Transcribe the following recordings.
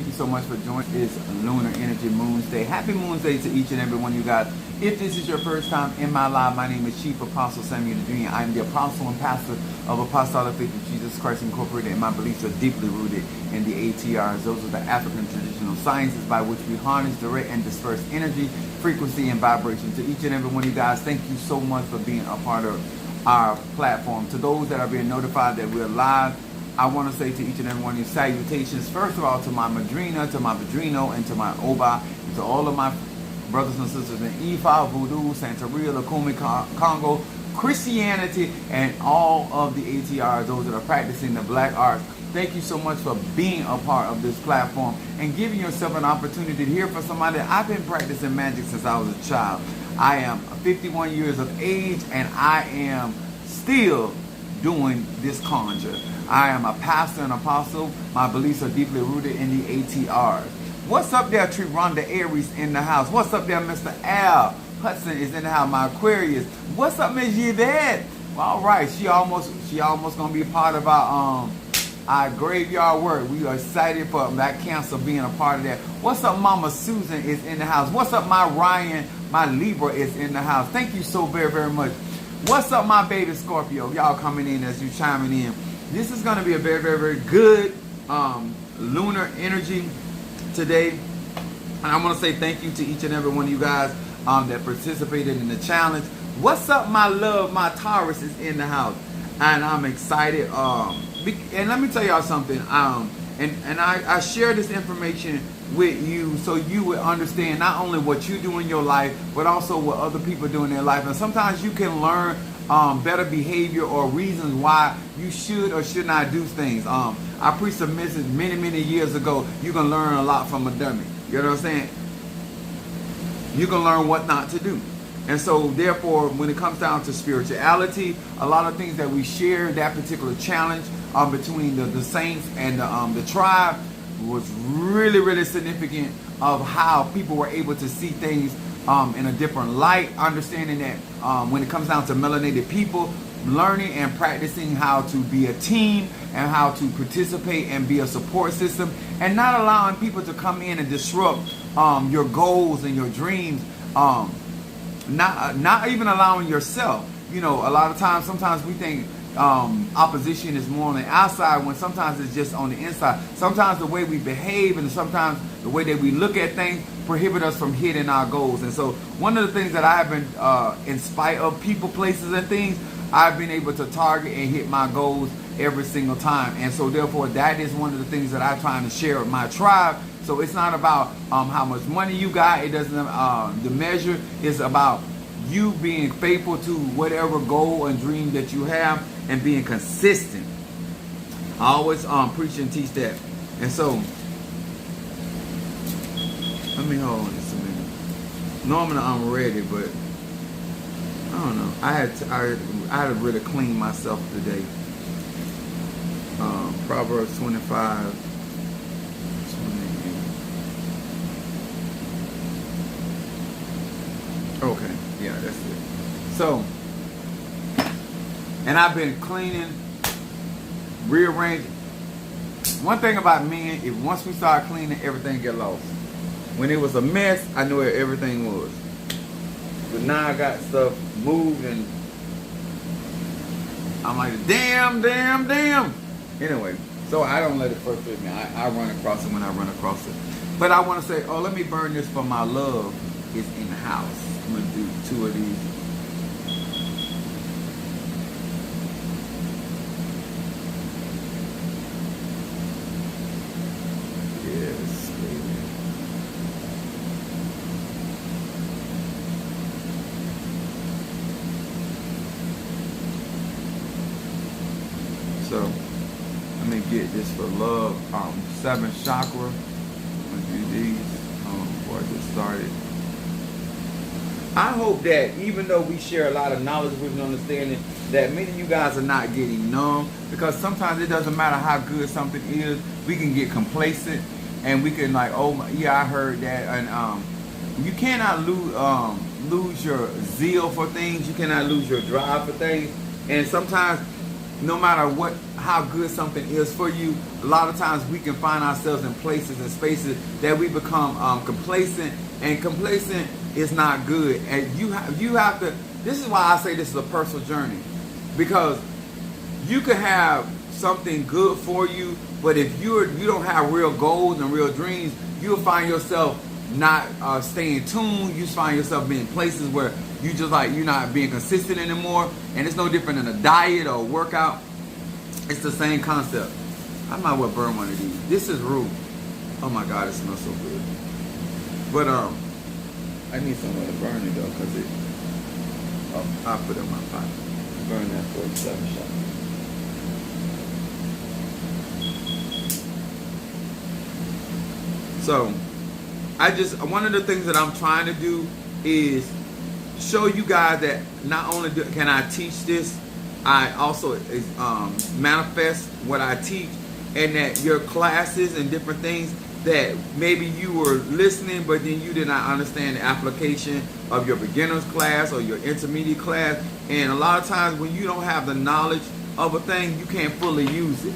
you so much for joining this Lunar Energy Moon's Day. Happy Moon's Day to each and every one of you guys. If this is your first time in my live, my name is Chief Apostle Samuel Jr. I am the apostle and pastor of Apostolic Faith of Jesus Christ Incorporated, and my beliefs are deeply rooted in the ATRs. Those are the African traditional sciences by which we harness, direct, and disperse energy, frequency, and vibration. To each and every one of you guys, thank you so much for being a part of our platform. To those that are being notified that we're live, I want to say to each and every one of you salutations. First of all, to my Madrina, to my Padrino, and to my Oba, and to all of my brothers and sisters in Ifa, Voodoo, Santeria, Lukumi, Congo, Christianity, and all of the ATRs, those that are practicing the black arts. Thank you so much for being a part of this platform and giving yourself an opportunity to hear from somebody. I've been practicing magic since I was a child. I am 51 years of age, and I am still doing this conjure. I am a pastor and apostle. My beliefs are deeply rooted in the ATRs. What's up there, Triranda Aries in the house? What's up there, Mr. Al Hudson is in the house. My Aquarius. What's up, Miss Yvette? Well, all right, she almost gonna be part of our graveyard work. We are excited for that Cancer being a part of that. What's up, Mama Susan is in the house. What's up, my Ryan, my Libra is in the house. Thank you so very, very much. What's up, my baby Scorpio? Y'all coming in as you chiming in. This is going to be a very, very, very good lunar energy today. And I want to say thank you to each and every one of you guys that participated in the challenge. What's up, my love? My Taurus is in the house. And I'm excited. And let me tell y'all something. And I share this information with you so you would understand not only what you do in your life, but also what other people do in their life. And sometimes you can learn better behavior or reasons why you should or should not do things. I preached a message many years ago. You can learn a lot from a dummy. You know what I'm saying? You can learn what not to do. And so therefore, when it comes down to spirituality, a lot of things that we share, that particular challenge between the saints and the tribe was really significant of how people were able to see things in a different light, understanding that when it comes down to melanated people, learning and practicing how to be a team and how to participate and be a support system, and not allowing people to come in and disrupt your goals and your dreams, not even allowing yourself. You know, a lot of times, sometimes we think opposition is more on the outside when sometimes it's just on the inside. Sometimes the way we behave and sometimes the way that we look at things prohibit us from hitting our goals. And so one of the things that I have been, in spite of people, places, and things, I've been able to target and hit my goals every single time. And so therefore, that is one of the things that I'm trying to share with my tribe. So it's not about how much money you got. It doesn't, the measure is about you being faithful to whatever goal and dream that you have and being consistent. I always preach and teach that. And so, let me hold on just a minute. Normally I'm ready, but I don't know. I had to really clean myself today. Proverbs 25. Okay, yeah, that's it. So, and I've been cleaning, rearranging. One thing about men, if once we start cleaning, everything get lost. When it was a mess, I knew where everything was. But now I got stuff moved and I'm like, damn. Anyway, so I don't let it frustrate me. I run across it when I run across it. But I want to say, let me burn this for my love is in the house. I'm going to do 2 of these. Yes, baby. So, let me get this for love. 7th chakra. I'm going to do these before I get started. I hope that even though we share a lot of knowledge, wisdom, understanding, that many of you guys are not getting numb, because sometimes it doesn't matter how good something is, we can get complacent and we can like, oh yeah, I heard that, and you cannot lose your zeal for things, you cannot lose your drive for things, and sometimes no matter how good something is for you, a lot of times we can find ourselves in places and spaces that we become complacent, and complacent is not good. And you have to. This is why I say this is a personal journey, because you can have something good for you, but if you don't have real goals and real dreams, you'll find yourself not staying tuned. You find yourself being places where you just like you're not being consistent anymore, and it's no different than a diet or a workout. It's the same concept. I might well burn one of these. This is rude. Oh my God, it smells so good. But I need somewhere to burn it though, cause I'll put it in my pocket. Burn that 47 shot. So, one of the things that I'm trying to do is show you guys that not only can I teach this, I also manifest what I teach, and that your classes and different things that maybe you were listening, but then you did not understand the application of your beginner's class or your intermediate class. And a lot of times when you don't have the knowledge of a thing, you can't fully use it.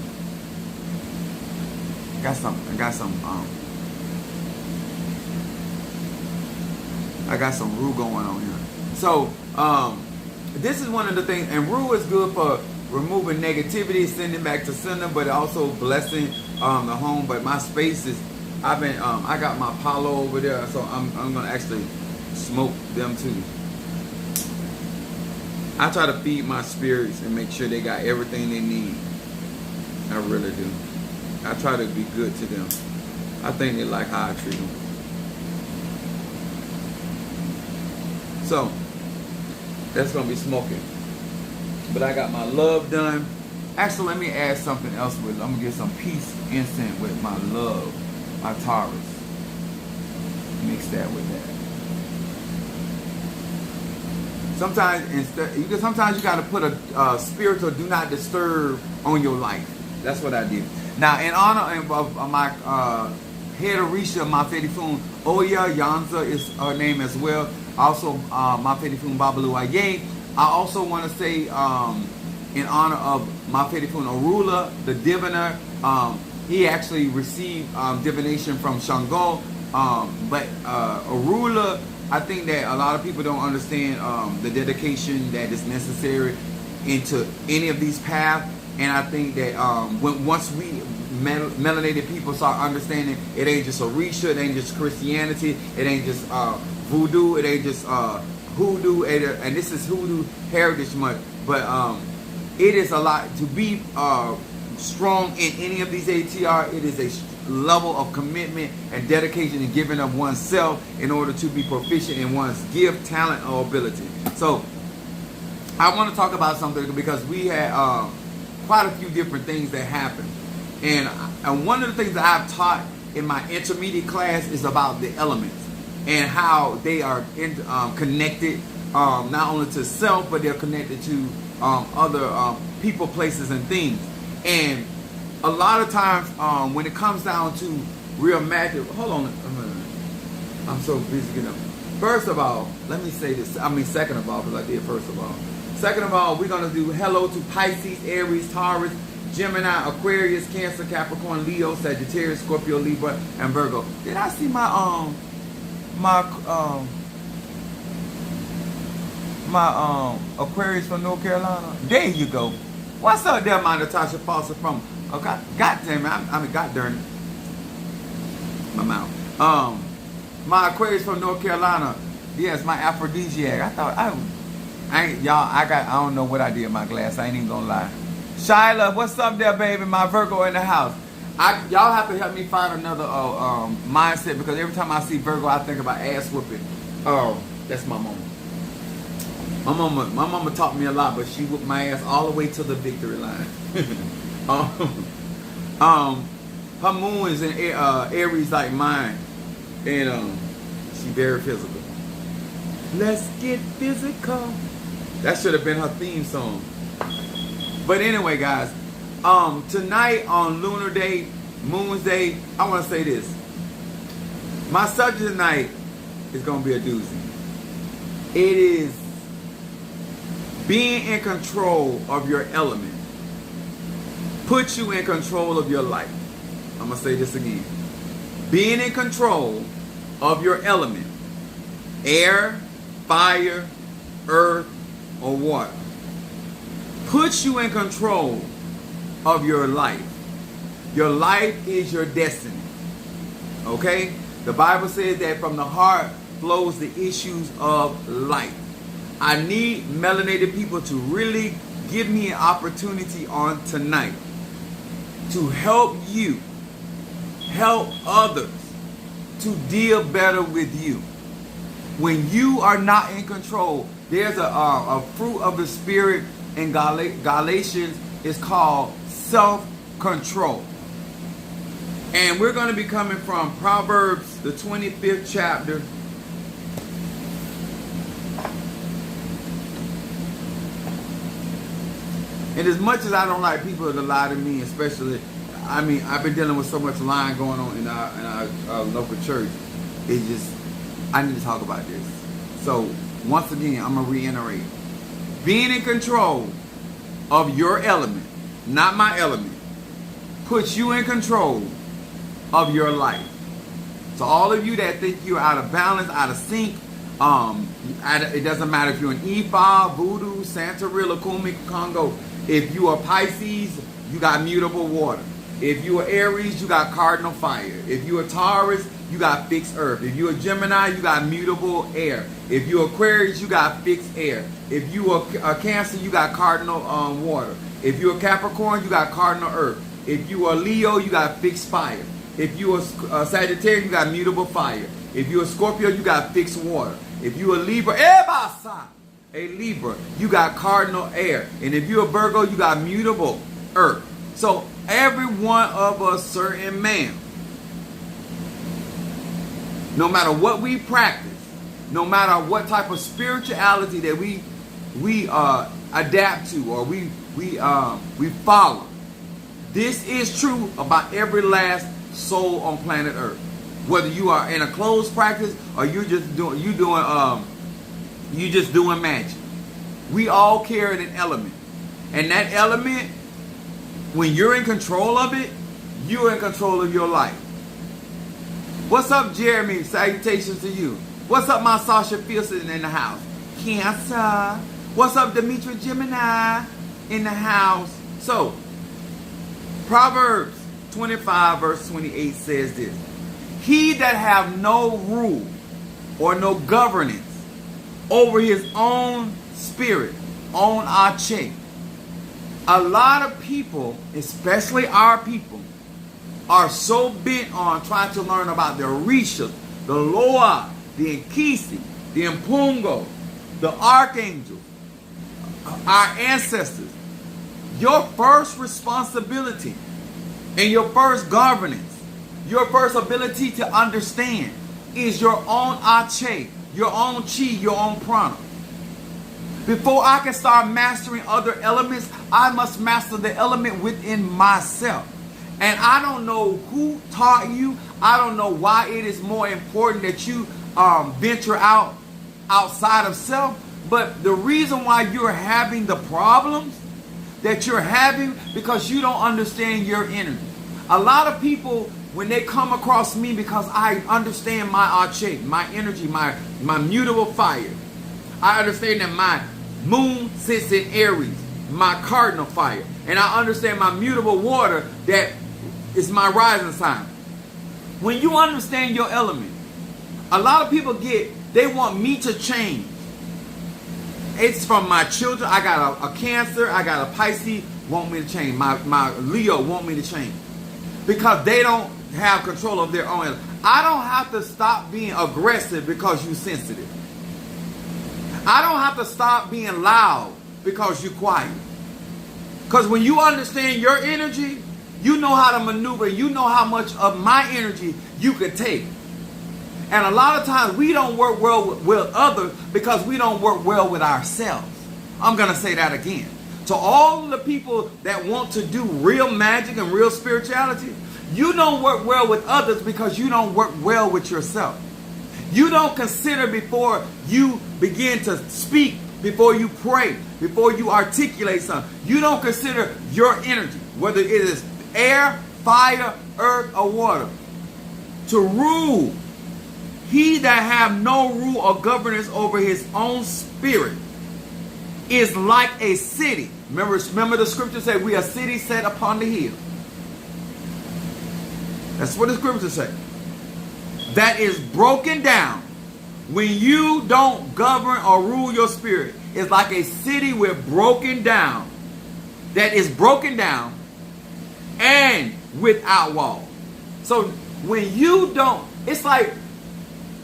I got some roux going on here. So this is one of the things, and roux is good for removing negativity, sending back to sender, but also blessing the home. But my space is, I got my Apollo over there, so I'm gonna actually smoke them too. I try to feed my spirits and make sure they got everything they need. I really do. I try to be good to them. I think they like how I treat them. So that's gonna be smoking. But I got my love done. Actually, let me add something else with. I'm gonna get some peace incense with my love, my Taurus. Mix that with that. Sometimes you gotta put a spiritual do not disturb on your life. That's what I did. Now, in honor of my head Orisha, my Fedifun Oya Yanza is her name as well. Also, my Fedifun Babalu Aye. I also want to say, in honor of my Fedifun Orula, the diviner, he actually received divination from Shango. But Orula, I think that a lot of people don't understand the dedication that is necessary into any of these paths. And I think that once we melanated people start understanding, it ain't just Orisha, it ain't just Christianity, it ain't just voodoo, it ain't just hoodoo, and this is Hoodoo Heritage Month. But it is a lot to be strong in any of these ATR. It is a level of commitment and dedication and giving of oneself in order to be proficient in one's gift, talent, or ability. So I want to talk about something because we had quite a few different things that happen. And one of the things that I've taught in my intermediate class is about the elements and how they are connected not only to self, but they're connected to other people, places, and things. And a lot of times when it comes down to real magic, hold on, I'm so busy getting up. First of all, let me say this. Second of all, because I did first of all. Second of all, we're going to do hello to Pisces, Aries, Taurus, Gemini, Aquarius, Cancer, Capricorn, Leo, Sagittarius, Scorpio, Libra, and Virgo. Did I see my Aquarius from North Carolina? There you go. What's up there, my Natasha Foster from? Okay, God damn it. God darn it. My mouth. My Aquarius from North Carolina. Yes, my aphrodisiac. I don't know what I did in my glass. I ain't even gonna lie. Shyla, what's up there, baby? My Virgo in the house. Y'all have to help me find another mindset, because every time I see Virgo, I think about ass whooping. Oh, that's my mama. My mama taught me a lot, but she whooped my ass all the way to the victory line. Her moon is in Aries like mine, and she very physical. Let's get physical. That should have been her theme song. But anyway, guys, tonight on Lunar Day, Moon's Day, I want to say this. My subject tonight is going to be a doozy. It is being in control of your element. put you in control of your life. I'm going to say this again. Being in control of your element, air, fire, earth, or water, puts you in control of your life. Your life is your destiny. Okay? The Bible says that from the heart flows the issues of life. I need melanated people to really give me an opportunity on tonight to help you, help others to deal better with you. When you are not in control, there's a fruit of the Spirit in Galatians. It's called self-control. And we're going to be coming from Proverbs, the 25th chapter. And as much as I don't like people to lie to me, especially, I mean, I've been dealing with so much lying going on in our local church. It's just, I need to talk about this. So, once again, I'm going to reiterate. Being in control of your element, not my element, puts you in control of your life. So all of you that think you're out of balance, out of sync, it doesn't matter if you're an Ifa, Voodoo, Santeria, Kumi, Congo. If you are Pisces, you got mutable water. If you are Aries, you got cardinal fire. If you are Taurus, you got fixed earth. If you are Gemini, you got mutable air. If you are Aquarius, you got fixed air. If you are Cancer, you got cardinal water. If you are Capricorn, you got cardinal earth. If you are Leo, you got fixed fire. If you are Sagittarius, you got mutable fire. If you are Scorpio, you got fixed water. If you are Libra, a Libra, you got cardinal air. And if you're a Virgo, you got mutable earth. So every one of us, certain man, no matter what we practice, no matter what type of spirituality that we adapt to or we follow, this is true about every last soul on planet Earth. Whether you are in a closed practice or you're just doing magic. We all carry an element. And that element, when you're in control of it, you're in control of your life. What's up, Jeremy? Salutations to you. What's up, my Sasha Fierson in the house? Cancer. What's up, Demetra Gemini in the house? So, Proverbs 25 verse 28 says this. He that have no rule or no governance over his own spirit, on ache. A lot of people, especially our people, are so bent on trying to learn about the Orishas, the Loa, the Nkisi, the Mpungo, the Archangel, our ancestors. Your first responsibility and your first governance, your first ability to understand is your own ache, your own chi, your own prana. Before I can start mastering other elements, I must master the element within myself. And I don't know who taught you. I don't know why it is more important that you venture outside of self. But the reason why you're having the problems that you're having, because you don't understand your energy. A lot of people, when they come across me, because I understand my ache, my energy, my mutable fire. I understand that my moon sits in Aries, my cardinal fire. And I understand my mutable water, that is my rising sign. When you understand your element, a lot of people they want me to change. It's from my children. I got a Cancer, I got a Pisces, want me to change. My Leo want me to change. Because they don't have control of their own element. I don't have to stop being aggressive because you're sensitive. I don't have to stop being loud because you're quiet. Because when you understand your energy, you know how to maneuver. You know how much of my energy you could take. And a lot of times we don't work well with others because we don't work well with ourselves. I'm going to say that again. To all the people that want to do real magic and real spirituality, you don't work well with others because you don't work well with yourself. You don't consider before you begin to speak, before you pray, before you articulate something. You don't consider your energy. whether it is air, fire, earth, or water, to rule. He that have no rule or governance over his own spirit is like a city. Remember the scripture said we are a city set upon the hill. That's what the scripture says. That is broken down. When you don't govern or rule your spirit, it's like a city with broken down. That is broken down and without walls. So when you don't, it's like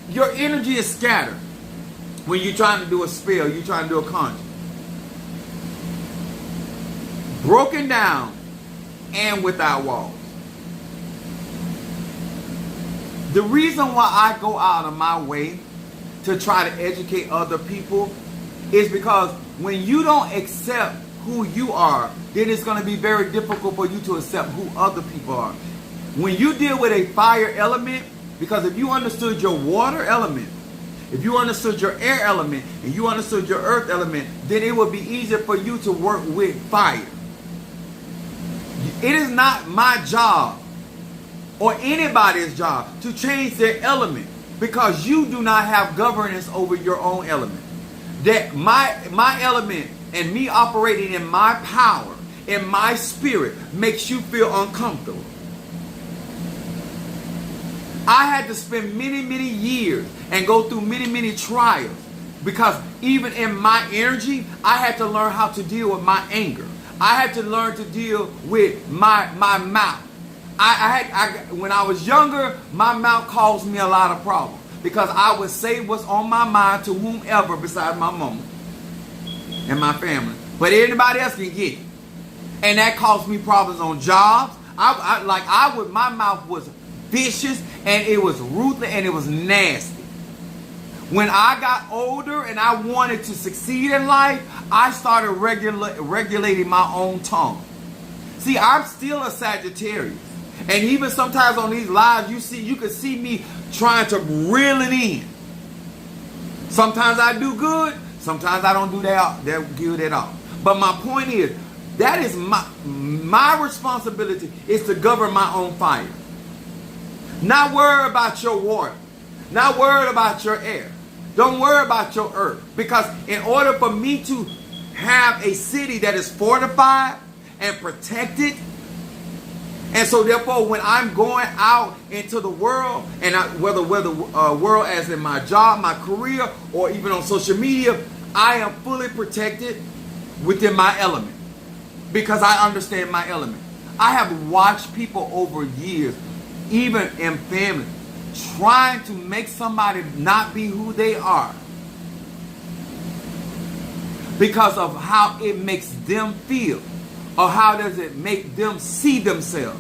your energy is scattered. When you're trying to do a spell, you're trying to do a conjure. Broken down and without walls. The reason why I go out of my way to try to educate other people is because when you don't accept who you are, then it's going to be very difficult for you to accept who other people are. When you deal with a fire element, because if you understood your water element, if you understood your air element, and you understood your earth element, then it would be easier for you to work with fire. It is not my job or anybody's job to change their element, because you do not have governance over your own element. That my element and me operating in my power, in my spirit, makes you feel uncomfortable. I had to spend many, many years and go through many, many trials, because even in my energy, I had to learn how to deal with my anger. I had to learn to deal with my mouth. When I was younger, my mouth caused me a lot of problems, because I would say what's on my mind to whomever besides my mama and my family. But anybody else can get it. And that caused me problems on jobs. My mouth was vicious, and it was ruthless, and it was nasty. When I got older and I wanted to succeed in life, I started regulating my own tongue. See, I'm still a Sagittarius. And even sometimes on these lives, you can see me trying to reel it in. Sometimes I do good. Sometimes I don't do that good at all. But my point is, that is my responsibility is to govern my own fire. Not worry about your water. Not worry about your air. Don't worry about your earth. Because in order for me to have a city that is fortified and protected, and so therefore when I'm going out into the world, and whether world as in my job, my career, or even on social media, I am fully protected within my element, because I understand my element. I have watched people over years, even in family, trying to make somebody not be who they are because of how it makes them feel, or how does it make them see themselves.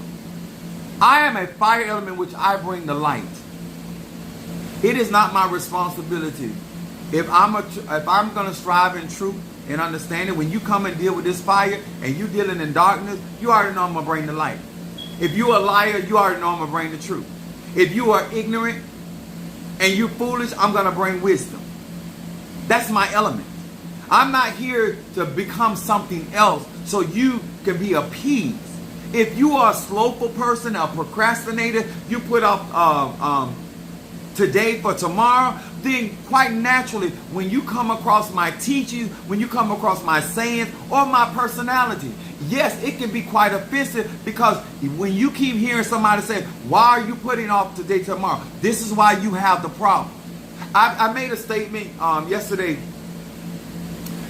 I am a fire element, which I bring the light. It is not my responsibility. If I'm going to strive in truth and understanding, when you come and deal with this fire and you dealing in darkness, you already know I'm going to bring the light. If you're a liar, you already know I'm going to bring the truth. If you are ignorant and you're foolish, I'm going to bring wisdom. That's my element. I'm not here to become something else so you can be appeased. If you are a slowful person, a procrastinator, you put off today for tomorrow, then quite naturally, when you come across my teachings, when you come across my sayings or my personality, yes, it can be quite offensive, because when you keep hearing somebody say, why are you putting off today tomorrow? This is why you have the problem. I made a statement yesterday,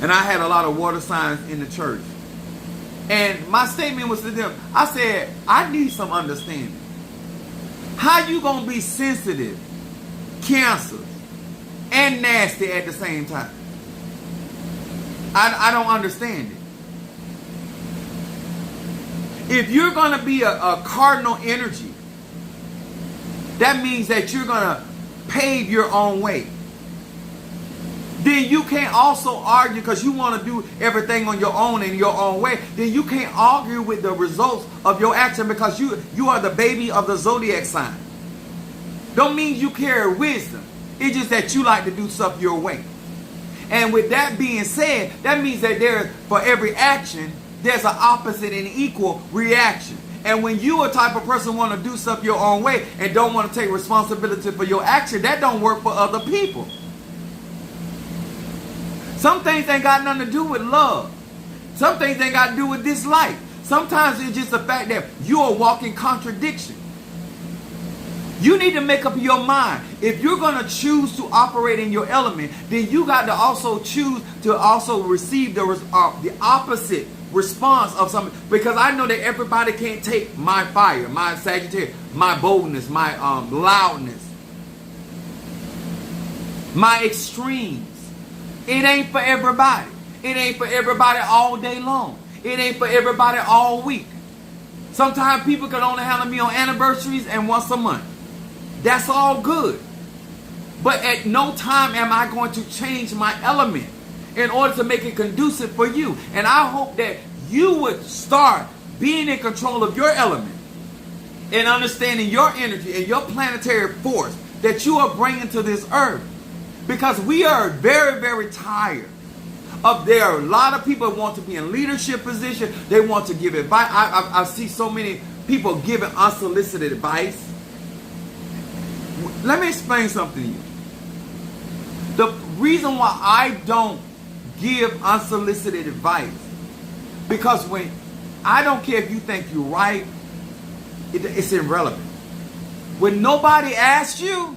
and I had a lot of water signs in the church. And my statement was to them, I said, I need some understanding. How you going to be sensitive, Cancer, and nasty at the same time? I don't understand it. If you're going to be a cardinal energy, that means that you're going to pave your own way. Then you can't also argue, because you want to do everything on your own in your own way. Then you can't argue with the results of your action, because you are the baby of the zodiac sign. Don't mean you carry wisdom. It's just that you like to do stuff your way. And with that being said, that means that for every action, there's an opposite and equal reaction. And when you a type of person want to do stuff your own way and don't want to take responsibility for your action, that don't work for other people. Some things ain't got nothing to do with love. Some things ain't got to do with dislike. Sometimes it's just the fact that you are walking contradiction. You need to make up your mind. If you're going to choose to operate in your element, then you got to also choose to also receive the opposite response of something. Because I know that everybody can't take my fire, my Sagittarius, my boldness, my loudness, my extremes. It ain't for everybody. It ain't for everybody all day long. It ain't for everybody all week. Sometimes people can only handle me on anniversaries and once a month. That's all good. But at no time am I going to change my element in order to make it conducive for you. And I hope that you would start being in control of your element and understanding your energy and your planetary force that you are bringing to this earth. Because we are very, very tired of there are a lot of people who want to be in leadership position. They want to give advice. I see so many people giving unsolicited advice. Let me explain something to you. The reason why I don't give unsolicited advice, because when I don't care if you think you're right, it's irrelevant. When nobody asks you,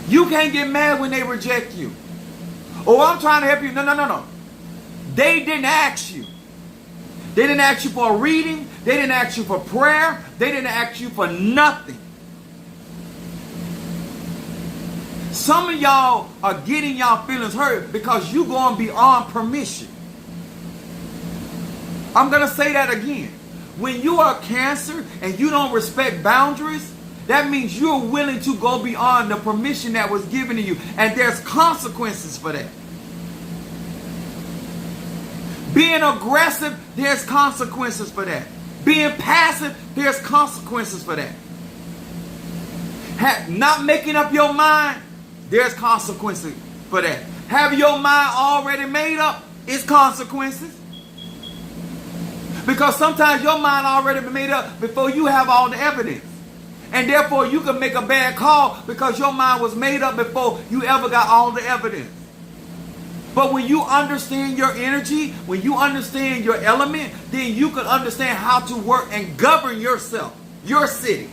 you can't get mad when they reject you. Oh, I'm trying to help you. No. They didn't ask you. They didn't ask you for a reading. They didn't ask you for prayer. They didn't ask you for nothing. Some of y'all are getting y'all feelings hurt because you going beyond permission. I'm going to say that again. When you are Cancer and you don't respect boundaries, that means you're willing to go beyond the permission that was given to you. And there's consequences for that. Being aggressive, there's consequences for that. Being passive, there's consequences for that. Not making up your mind, there's consequences for that. Having your mind already made up, it's consequences. Because sometimes your mind already been made up before you have all the evidence. And therefore you can make a bad call because your mind was made up before you ever got all the evidence. But when you understand your energy, when you understand your element, then you can understand how to work and govern yourself, your city.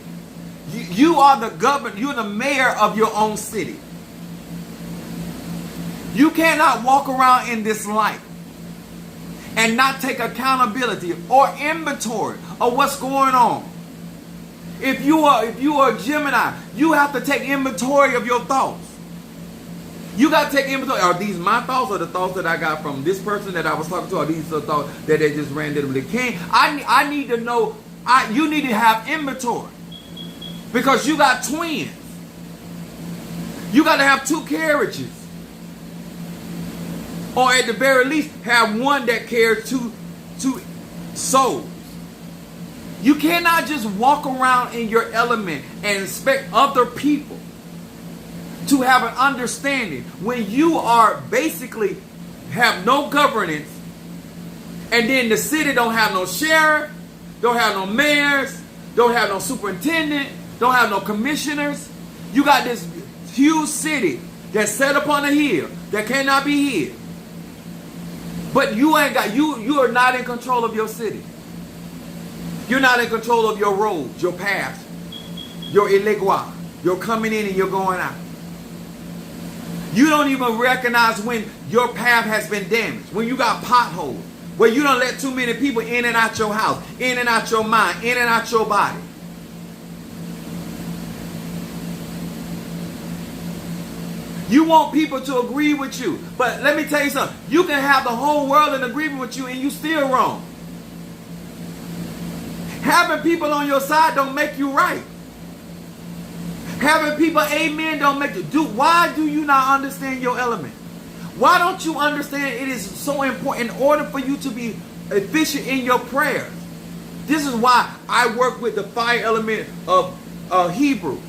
You are the governor, you're the mayor of your own city. You cannot walk around in this life and not take accountability or inventory of what's going on. If you are a Gemini, you have to take inventory of your thoughts. You got to take inventory. Are these my thoughts or the thoughts that I got from this person that I was talking to? Are these the thoughts that they just randomly came? I need to know. You need to have inventory. Because you got twins. You got to have two carriages. Or at the very least, have one that carries two souls. You cannot just walk around in your element and expect other people to have an understanding when you are basically have no governance, and then the city don't have no sheriff, don't have no mayors, don't have no superintendent, don't have no commissioners. You got this huge city that's set upon a hill that cannot be hid. But you are not in control of your city. You're not in control of your roads, your paths, your illegua, your coming in and you're going out. You don't even recognize when your path has been damaged, when you got potholes, where you don't let too many people in and out your house, in and out your mind, in and out your body. You want people to agree with you. But let me tell you something. You can have the whole world in agreement with you and you still wrong. Having people on your side don't make you right. Having people amen don't make you do. Why do you not understand your element? Why don't you understand it is so important in order for you to be efficient in your prayers? This is why I work with the fire element of Hebrew.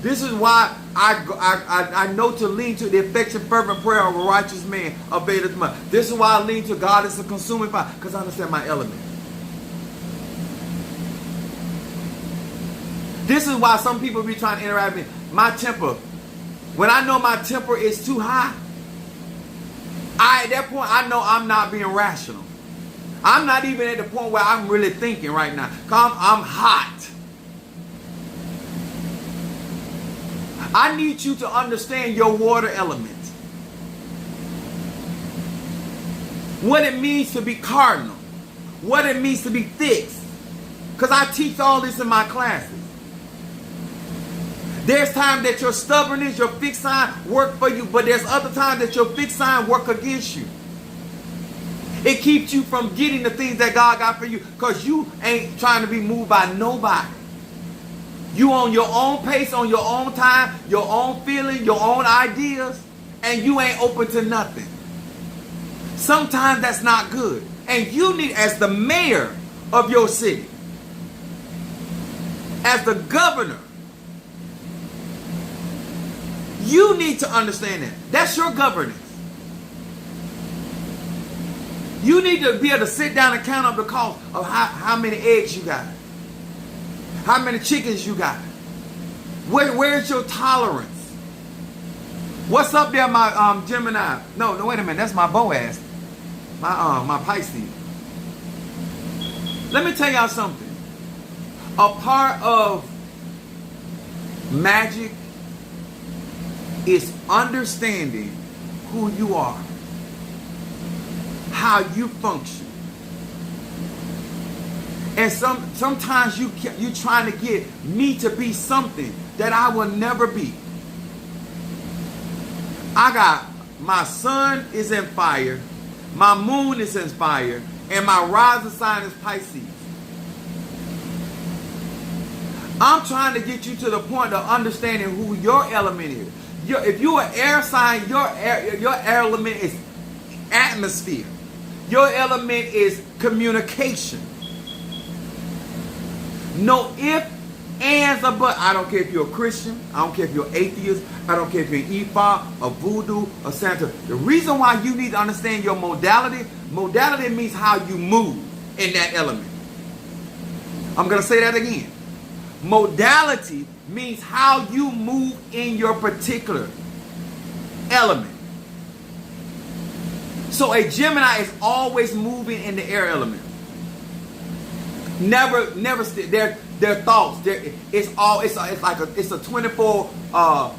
This is why I know to lean to the effective fervent prayer of a righteous man availeth much. This is why I lean to God as a consuming fire, because I understand my element. This is why some people be trying to interact with me. My temper. When I know my temper is too high, at that point I know I'm not being rational. I'm not even at the point where I'm really thinking right now. I'm hot. I need you to understand your water element. What it means to be cardinal. What it means to be fixed. Because I teach all this in my classes. There's times that your stubbornness, your fixed sign work for you, but there's other times that your fixed sign work against you. It keeps you from getting the things that God got for you because you ain't trying to be moved by nobody. You on your own pace, on your own time, your own feeling, your own ideas, and you ain't open to nothing. Sometimes that's not good. And you need, as the mayor of your city, as the governor, you need to understand that. That's your governance. You need to be able to sit down and count up the cost of how many eggs you got. How many chickens you got? Where's your tolerance? What's up there, my Gemini? No, wait a minute. That's my Boaz. My Pisces. Let me tell y'all something. A part of magic is understanding who you are, how you function. And sometimes you trying to get me to be something that I will never be. I got, my sun is in fire, my moon is in fire, and my rising sign is Pisces. I'm trying to get you to the point of understanding who your element is. If you're an air sign, your element is atmosphere. Your element is communication. No if, ands, or but. I don't care if you're a Christian. I don't care if you're atheist. I don't care if you're an Ifa, a Voodoo, a Santa. The reason why you need to understand your modality means how you move in that element. I'm going to say that again. Modality means how you move in your particular element. So a Gemini is always moving in the air element. Never their thoughts. It's a 24 hour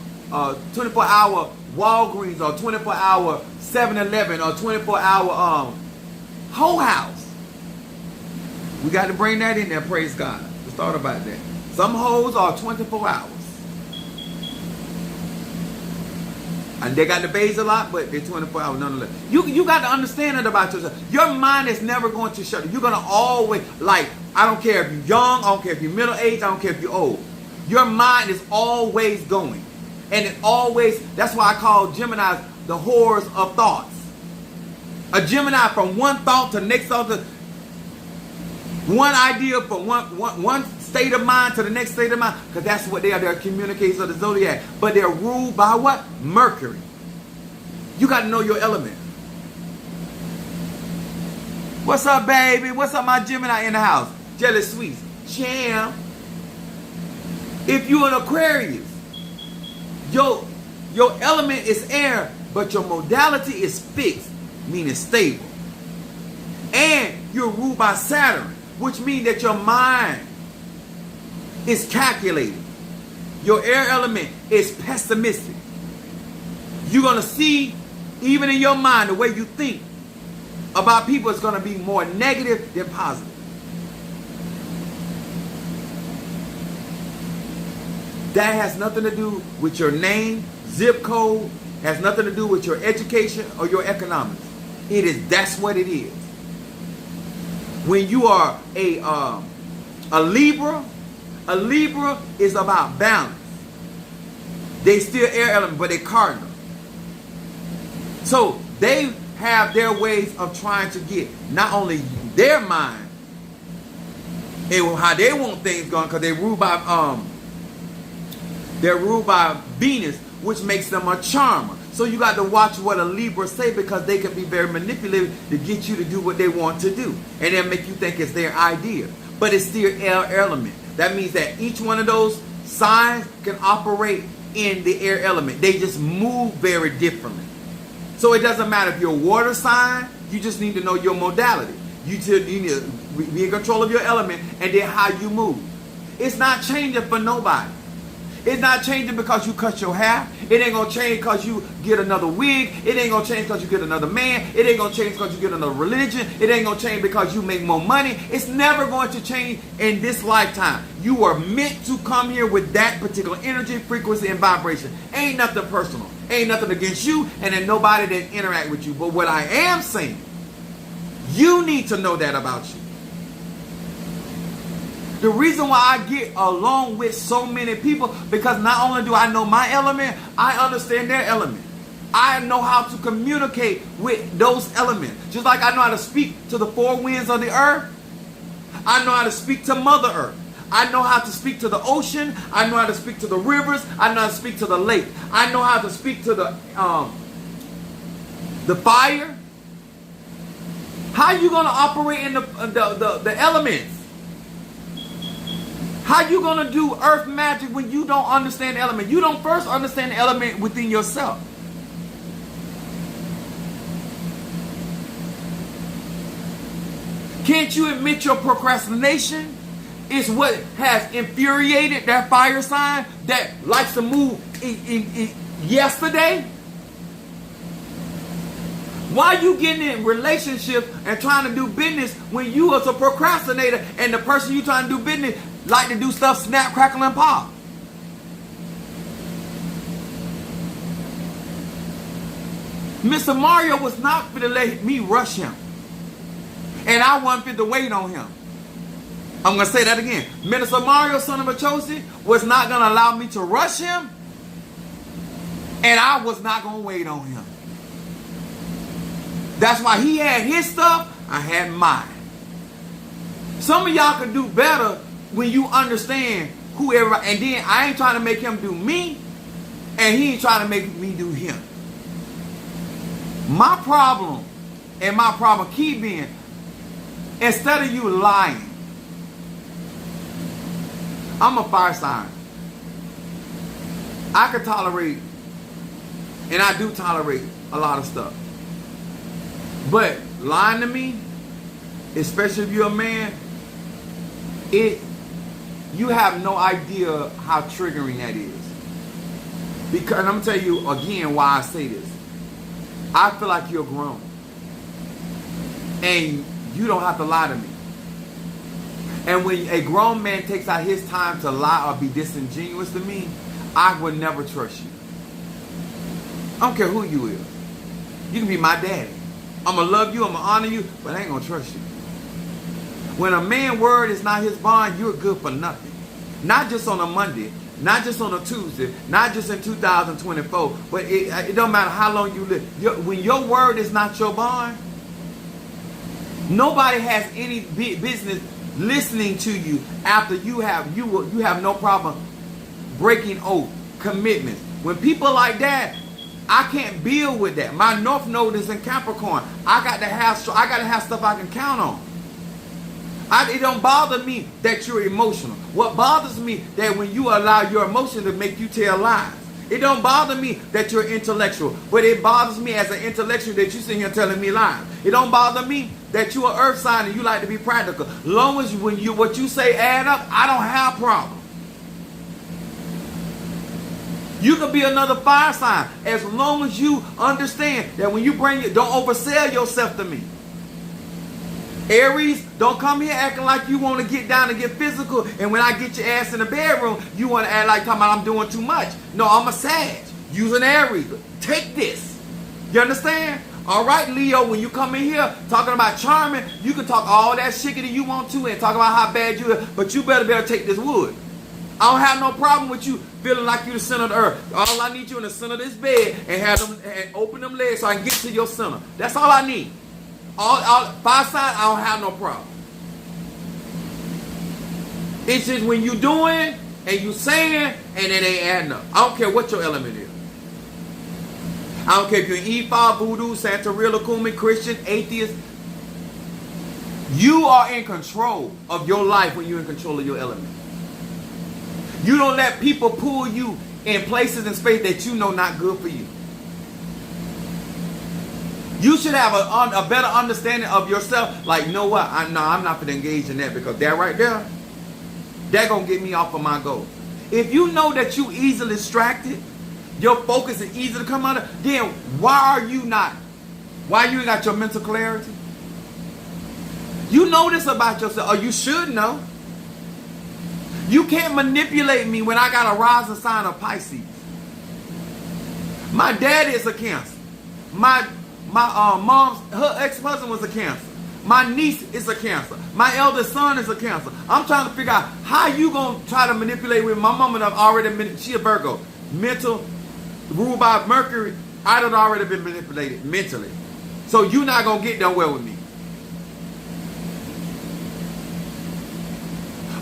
Walgreens or 24 hour 7-Eleven or 24 hour Whole House. We got to bring that in there. Praise God. Let's thought about that. Some hoes are 24 hours. And they got the bays a lot, but they're 24 hours nonetheless. You got to understand it about yourself. Your mind is never going to shut. You're going to always, like, I don't care if you're young, I don't care if you're middle-aged, I don't care if you're old. Your mind is always going. And it always, that's why I call Geminis the whores of thoughts. A Gemini from one thought to the next thought, to one idea from one state of mind to the next state of mind, because that's what they are. They're communicators of the zodiac. But they're ruled by what? Mercury. You got to know your element. What's up, baby? What's up, my Gemini in the house? Jelly Sweets. Jam. If you're an Aquarius, your element is air, but your modality is fixed, meaning stable. And you're ruled by Saturn, which means that your mind is calculated. Your air element is pessimistic. You're going to see, even in your mind, the way you think about people is going to be more negative than positive. That has nothing to do with your name, zip code, has nothing to do with your education or your economics. That's what it is. When you are a Libra is about balance. They still air element, but they cardinal. So they have their ways of trying to get not only their mind and how they want things going, because they ruled by They're ruled by Venus, which makes them a charmer. So you got to watch what a Libra say, because they can be very manipulative to get you to do what they want to do. And they'll make you think it's their idea. But it's still air element. That means that each one of those signs can operate in the air element. They just move very differently. So it doesn't matter if you're a water sign, you just need to know your modality. You need to be in control of your element and then how you move. It's not changing for nobody. It's not changing because you cut your hair. It ain't going to change because you get another wig. It ain't going to change because you get another man. It ain't going to change because you get another religion. It ain't going to change because you make more money. It's never going to change in this lifetime. You are meant to come here with that particular energy, frequency, and vibration. Ain't nothing personal. Ain't nothing against you, and then nobody that interact with you. But what I am saying, you need to know that about you. The reason why I get along with so many people, because not only do I know my element, I understand their element. I know how to communicate with those elements. Just like I know how to speak to the four winds of the earth, I know how to speak to Mother Earth. I know how to speak to the ocean. I know how to speak to the rivers. I know how to speak to the lake. I know how to speak to the fire. How are you going to operate in the elements? How you going to do earth magic when you don't understand the element? You don't first understand the element within yourself. Can't you admit your procrastination is what has infuriated that fire sign that likes to move yesterday? Why you getting in relationships and trying to do business when you are a procrastinator and the person you trying to do business like to do stuff snap, crackle, and pop? Mr. Mario was not going to let me rush him. And I wasn't fit to wait on him. I'm going to say that again. Minister Mario, son of a Chosi, was not going to allow me to rush him. And I was not going to wait on him. That's why he had his stuff, I had mine. Some of y'all can do better when you understand who everybody, and then I ain't trying to make him do me, and he ain't trying to make me do him. My problem, and my problem keep being, instead of you lying, I'm a fire sign. I can tolerate, and I do tolerate a lot of stuff. But lying to me, especially if you're a man, you have no idea how triggering that is. Because I'm going to tell you again why I say this. I feel like you're grown. And you don't have to lie to me. And when a grown man takes out his time to lie or be disingenuous to me, I would never trust you. I don't care who you is. You can be my daddy. I'm going to love you, I'm going to honor you, but I ain't going to trust you. When a man's word is not his bond, you're good for nothing. Not just on a Monday, not just on a Tuesday, not just in 2024, but it don't matter how long you live. When your word is not your bond, nobody has any business listening to you after you have no problem breaking oath, commitments. When people like that, I can't build with that. My North Node is in Capricorn. I got to have stuff I can count on. It don't bother me that you're emotional. What bothers me that when you allow your emotion to make you tell lies. It don't bother me that you're intellectual, but it bothers me as an intellectual that you sitting here telling me lies. It don't bother me that you're an earth sign and you like to be practical. Long as what you say add up, I don't have a problem. You could be another fire sign as long as you understand that when you bring it, don't oversell yourself to me. Aries, don't come here acting like you want to get down and get physical, and when I get your ass in the bedroom, you want to act like talking about I'm doing too much. No, I'm a Sag. Use an Aries. Take this. You understand? All right, Leo, when you come in here talking about charming, you can talk all that shickety you want to and talk about how bad you are, but you better take this wood. I don't have no problem with you feeling like you're the center of the earth. All I need you in the center of this bed and have them and open them legs so I can get to your center. That's all I need. All fire sign, I don't have no problem. It's just when you're doing And you saying, and it ain't adding up. I don't care what your element is. I don't care if you're Ifa, Voodoo, Santeria, Kumi, Christian, atheist. You are in control of your life when you're in control of your element. You don't let people pull you in places and space that you know not good for you. You should have a better understanding of yourself. Like, you know what? I'm not going to engage in that, because that right there, that going to get me off of my goal. If you know that you easily distracted, your focus is easy to come out of, then why you ain't got your mental clarity? You know this about yourself, or you should know. You can't manipulate me when I got a rising sign of Pisces. My daddy is a Cancer. My mom's, her ex-husband was a Cancer. My niece is a Cancer. My eldest son is a Cancer. I'm trying to figure out how you gonna try to manipulate with my mama that already, she a Virgo. Mental, ruled by Mercury, I done already been manipulated mentally. So you're not gonna get done well with me.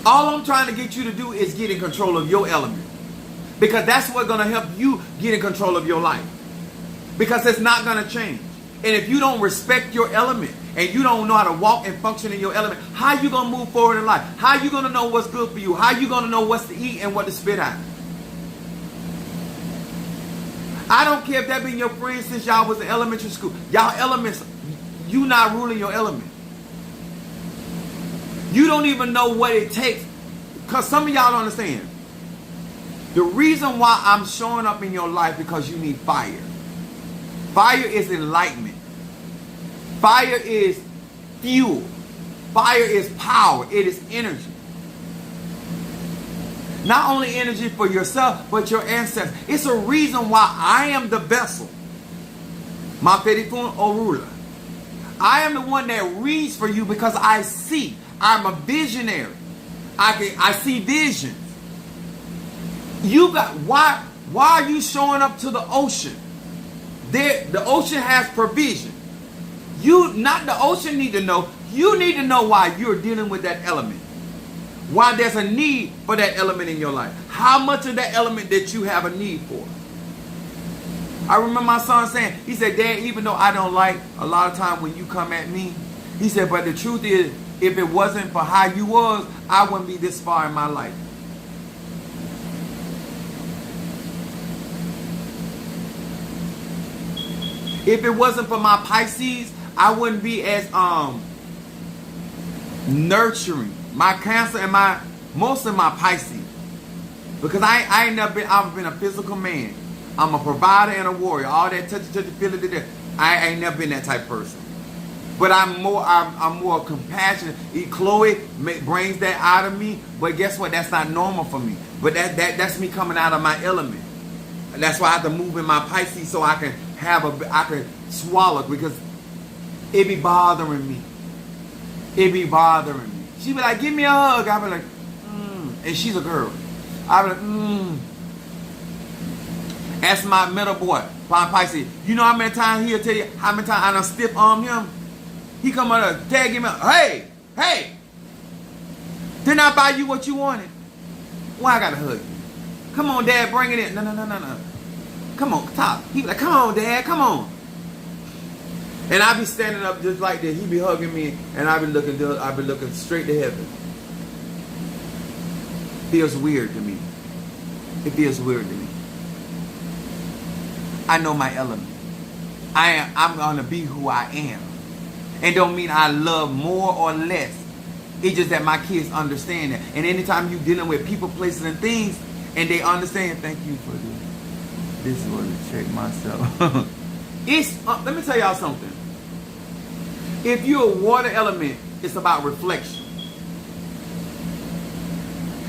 All I'm trying to get you to do is get in control of your element. Because that's what's going to help you get in control of your life. Because it's not going to change. And if you don't respect your element, and you don't know how to walk and function in your element, how you going to move forward in life? How you going to know what's good for you? How you going to know what's to eat and what to spit out? I don't care if that been your friend since y'all was in elementary school. Y'all elements, you not ruling your element. You don't even know what it takes. Because some of y'all don't understand. The reason why I'm showing up in your life, because you need fire. Fire is enlightenment. Fire is fuel. Fire is power. It is energy. Not only energy for yourself, but your ancestors. It's a reason why I am the vessel. Mafedifun Orula. I am the one that reads for you, because I see. I'm a visionary. I see visions. You got why are you showing up to the ocean? The ocean has provision. Not the ocean need to know. You need to know why you're dealing with that element. Why there's a need for that element in your life. How much of that element that you have a need for. I remember my son saying, he said, Dad, even though I don't like a lot of time when you come at me, he said, but the truth is, if it wasn't for how you was, I wouldn't be this far in my life. If it wasn't for my Pisces, I wouldn't be as nurturing. My Cancer and most of my Pisces. Because I've been a physical man. I'm a provider and a warrior. All that touchy feeling. I ain't never been that type of person. But I'm more compassionate. Chloe brings that out of me. But guess what? That's not normal for me. But that's me coming out of my element. That's why I have to move in my Pisces so I can swallow, because it be bothering me. It be bothering me. She be like, give me a hug. I be like, and she's a girl. I be like, That's my middle boy, Pisces. You know how many times he'll tell you how many times I done stiff arm him? He come out and tag him out. Hey, didn't I buy you what you wanted? Why I gotta hug you? Come on, Dad, bring it in. No. Come on, top. He be like, come on, Dad, come on. And I be standing up just like this. He be hugging me, and I be looking straight to heaven. Feels weird to me. It feels weird to me. I know my element. I'm gonna be who I am. And don't mean I love more or less. It's just that my kids understand that. And anytime you're dealing with people, places, and things, and they understand, thank you for this. This was to check myself. Let me tell y'all something. If you're a water element, it's about reflection.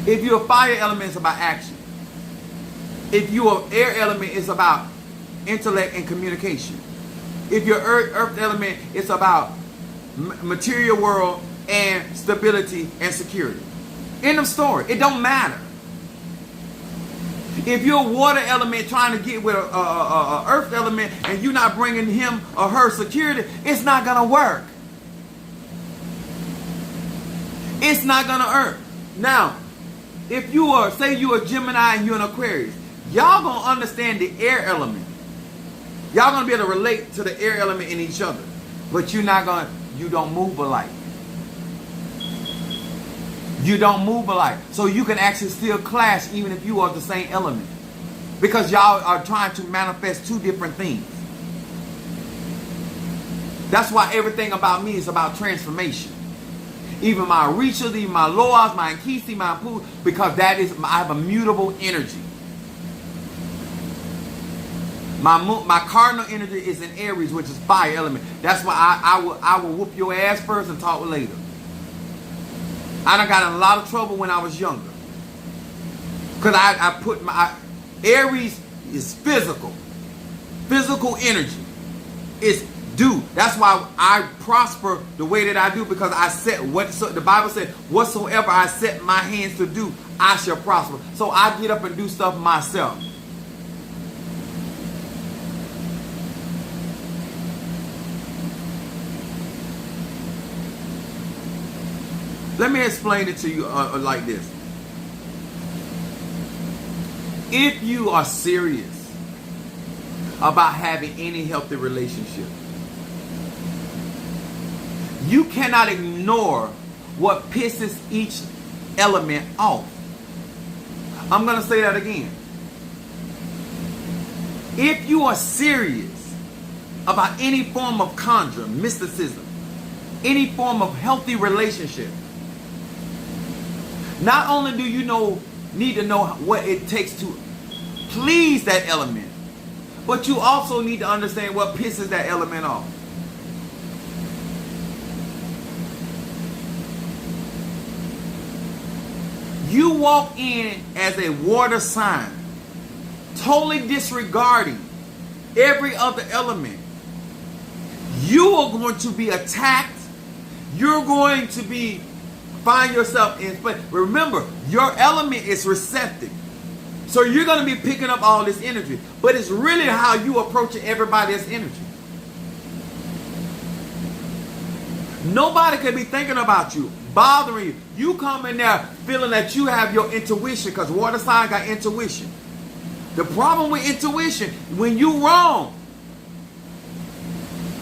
If you're a fire element, it's about action. If you're an air element, it's about intellect and communication. If you're earth element, it's about material world and stability and security. End of story. It don't matter. If you're a water element trying to get with a earth element and you're not bringing him or her security, it's not going to work. It's not going to work. Now, if you are, say you're a Gemini and you're an Aquarius, y'all gonna understand the air element. Y'all gonna be able to relate to the air element in each other. But you don't move alike. You don't move alike. So you can actually still clash even if you are the same element. Because y'all are trying to manifest two different things. That's why everything about me is about transformation. Even my Richas, even my Loas, my Nkisi, my Poo, because I have a mutable energy. My cardinal energy is in Aries, which is fire element. That's why I will whoop your ass first and talk later. I done got in a lot of trouble when I was younger. Because I put Aries is physical. Physical energy. It's do. That's why I prosper the way that I do, because I set the Bible said, whatsoever I set my hands to do, I shall prosper. So I get up and do stuff myself. Let me explain it to you like this. If you are serious about having any healthy relationship, you cannot ignore what pisses each element off. I'm going to say that again. If you are serious about any form of conjure, mysticism, any form of healthy relationship, not only do you need to know what it takes to please that element, but you also need to understand what pisses that element off. You walk in as a water sign, totally disregarding every other element. You are going to be attacked. You're going to find yourself in. But remember, your element is receptive. So you're going to be picking up all this energy. But it's really how you approach everybody else's energy. Nobody can be thinking about you, bothering you. You come in there feeling that you have your intuition, because water sign got intuition. The problem with intuition, when you wrong,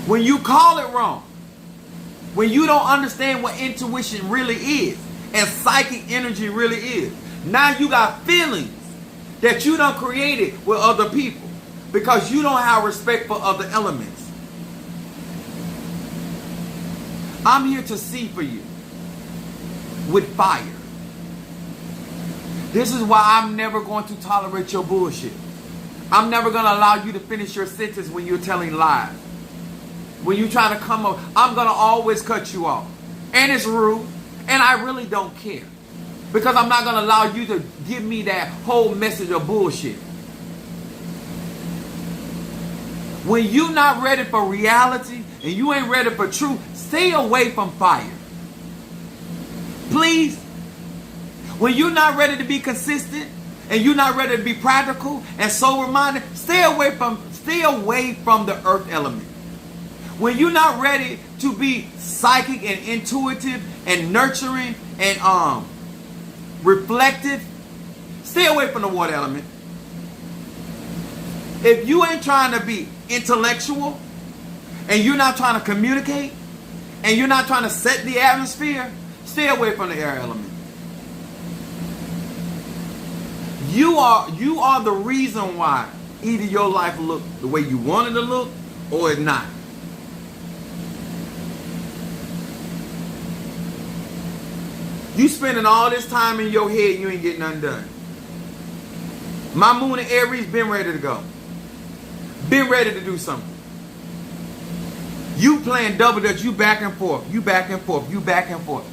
when you call it wrong, when you don't understand what intuition really is and psychic energy really is, now you got feelings that you done created with other people because you don't have respect for other elements. I'm here to see for you with fire. This is why I'm never going to tolerate your bullshit. I'm never going to allow you to finish your sentence when you're telling lies. When you try to come up, I'm going to always cut you off. And it's rude. And I really don't care. Because I'm not going to allow you to give me that whole message of bullshit. When you're not ready for reality and you ain't ready for truth, stay away from fire. Please. When you're not ready to be consistent and you're not ready to be practical and sober-minded, stay away from the earth element. When you're not ready to be psychic and intuitive and nurturing and reflective, stay away from the water element. If you ain't trying to be intellectual and you're not trying to communicate and you're not trying to set the atmosphere, stay away from the air element. You are the reason why either your life look the way you want it to look or it's not. You spending all this time in your head, you ain't getting nothing done. My moon in Aries been ready to go. Been ready to do something. You playing double dutch, you back and forth, you back and forth, you back and forth.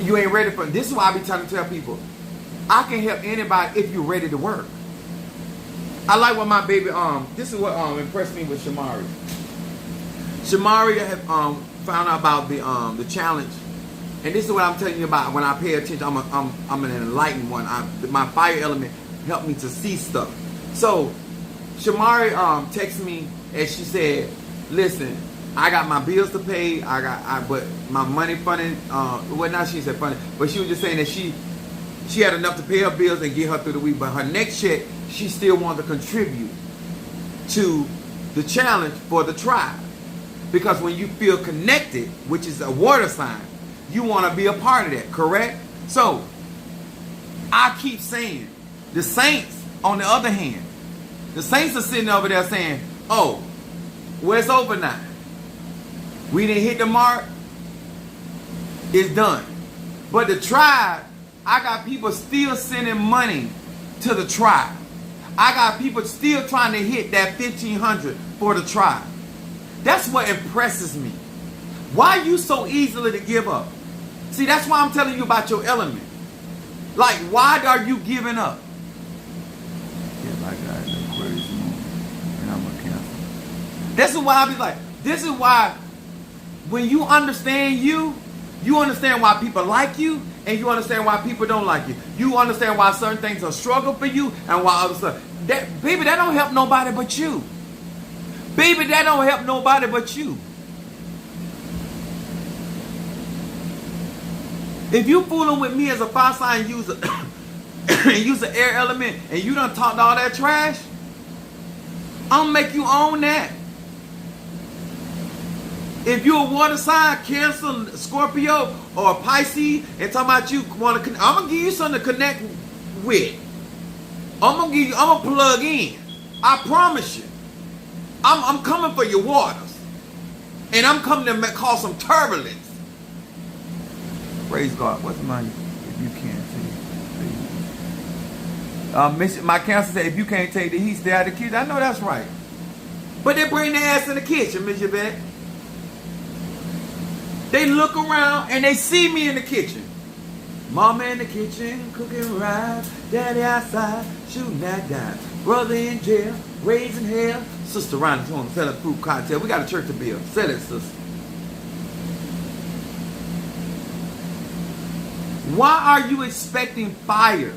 You ain't ready for it. This is why I be trying to tell people, I can help anybody if you're ready to work. I like what my baby, this is what impressed me with Shamari. Shamari had found out about the challenge. And this is what I'm telling you about when I pay attention. I'm an enlightened one. My fire element helped me to see stuff. So Shamari texted me and she said, listen, I got my bills to pay. But my money funding, well, not she said funding, but she was just saying that she had enough to pay her bills and get her through the week. But her next check, she still wanted to contribute to the challenge for the tribe. Because when you feel connected, which is a water sign, you want to be a part of that, correct? So, I keep saying, the saints, on the other hand, the saints are sitting over there saying, oh, well, it's over now. We didn't hit the mark. It's done. But the tribe, I got people still sending money to the tribe. I got people still trying to hit that 1,500 for the tribe. That's what impresses me. Why are you so easily to give up? See, that's why I'm telling you about your element. Like, why are you giving up? Yeah, I got an Aquarius moon, and I'm a Cancer. This is why I be like, this is why when you understand you understand why people like you, and you understand why people don't like you. You understand why certain things are a struggle for you, and why other stuff. Baby, that don't help nobody but you. Baby, that don't help nobody but you. If you fooling with me as a fire sign user and use an air element and you done talked all that trash, I'm gonna make you own that. If you're a water sign, Cancer, Scorpio, or a Pisces, and talking about you want to, I'm gonna give you something to connect with. I'm gonna plug in. I promise you. I'm coming for your waters. And I'm coming to cause some turbulence. Praise God. What's mine? If you can't take my Cancer said, if you can't take the heat, stay out of the kitchen. I know that's right. But they bring their ass in the kitchen, Miss Yvette. They look around and they see me in the kitchen. Mama in the kitchen, cooking right. Daddy outside, shooting that guy. Brother in jail, raising hell. Sister Ronnie's home, selling fruit cocktail. We got a church to build. Sell it, sister. Why are you expecting fire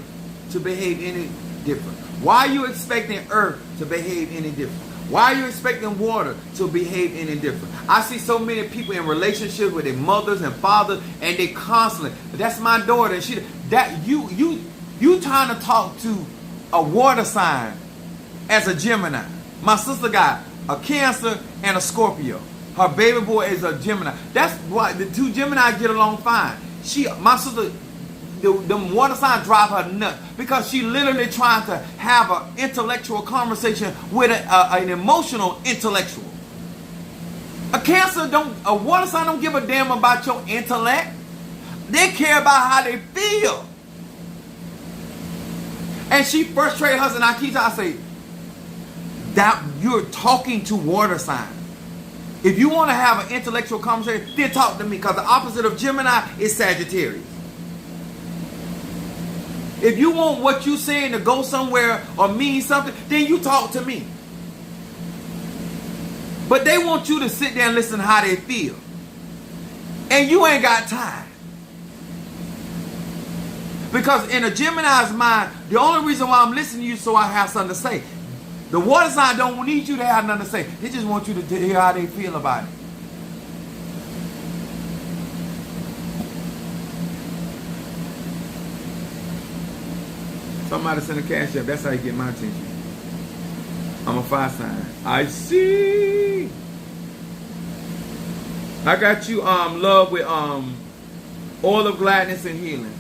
to behave any different? Why are you expecting earth to behave any different? Why are you expecting water to behave any different? I see so many people in relationships with their mothers and fathers, and they constantly, that's my daughter, and you trying to talk to a water sign as a Gemini. My sister got a Cancer and a Scorpio. Her baby boy is a Gemini. That's why the two Gemini get along fine. My sister, the water sign drive her nuts because she literally trying to have an intellectual conversation with an emotional intellectual. A water sign don't give a damn about your intellect. They care about how they feel. And she frustrated her, and I say, that you're talking to water signs. If you want to have an intellectual conversation, then talk to me, because the opposite of Gemini is Sagittarius. If you want what you're saying to go somewhere or mean something, then you talk to me. But they want you to sit there and listen to how they feel. And you ain't got time. Because in a Gemini's mind, the only reason why I'm listening to you is so I have something to say. The water sign don't need you to have nothing to say. They just want you to hear how they feel about it. Somebody send a cash app. That's how you get my attention. I'm a fire sign. I see. I got you love with oil of gladness and healing.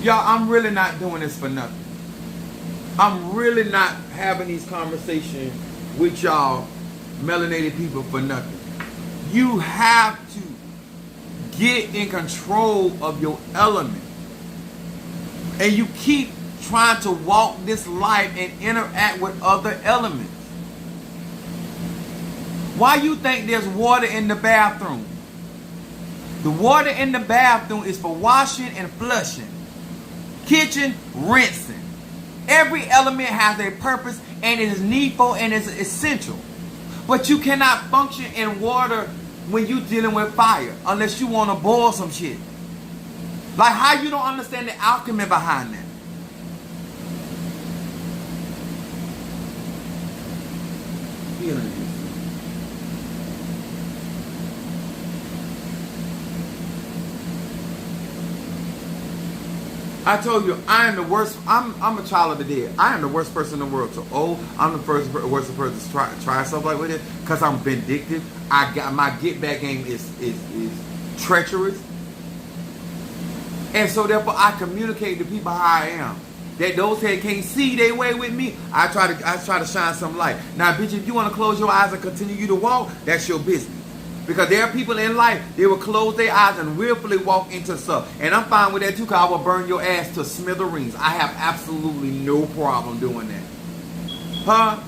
Y'all, I'm really not doing this for nothing. I'm really not having these conversations with y'all melanated people for nothing. You have to get in control of your element. And you keep trying to walk this life and interact with other elements. Why you think there's water in the bathroom? The water in the bathroom is for washing and flushing. Kitchen, rinsing. Every element has a purpose and it is needful and is essential. But you cannot function in water when you're dealing with fire unless you want to boil some shit. Like, how you don't understand the alchemy behind that? Healing. I told you, I am the worst. I'm a child of the dead. I am the worst person in the world. So, I'm the worst person to try stuff like with it because I'm vindictive. I got my get back game is treacherous, and so therefore I communicate to people how I am. That those that can't see their way with me, I try to shine some light. Now, bitch, if you want to close your eyes and continue to walk, that's your business. Because there are people in life, they will close their eyes and willfully walk into stuff. And I'm fine with that too, because I will burn your ass to smithereens. I have absolutely no problem doing that. Huh?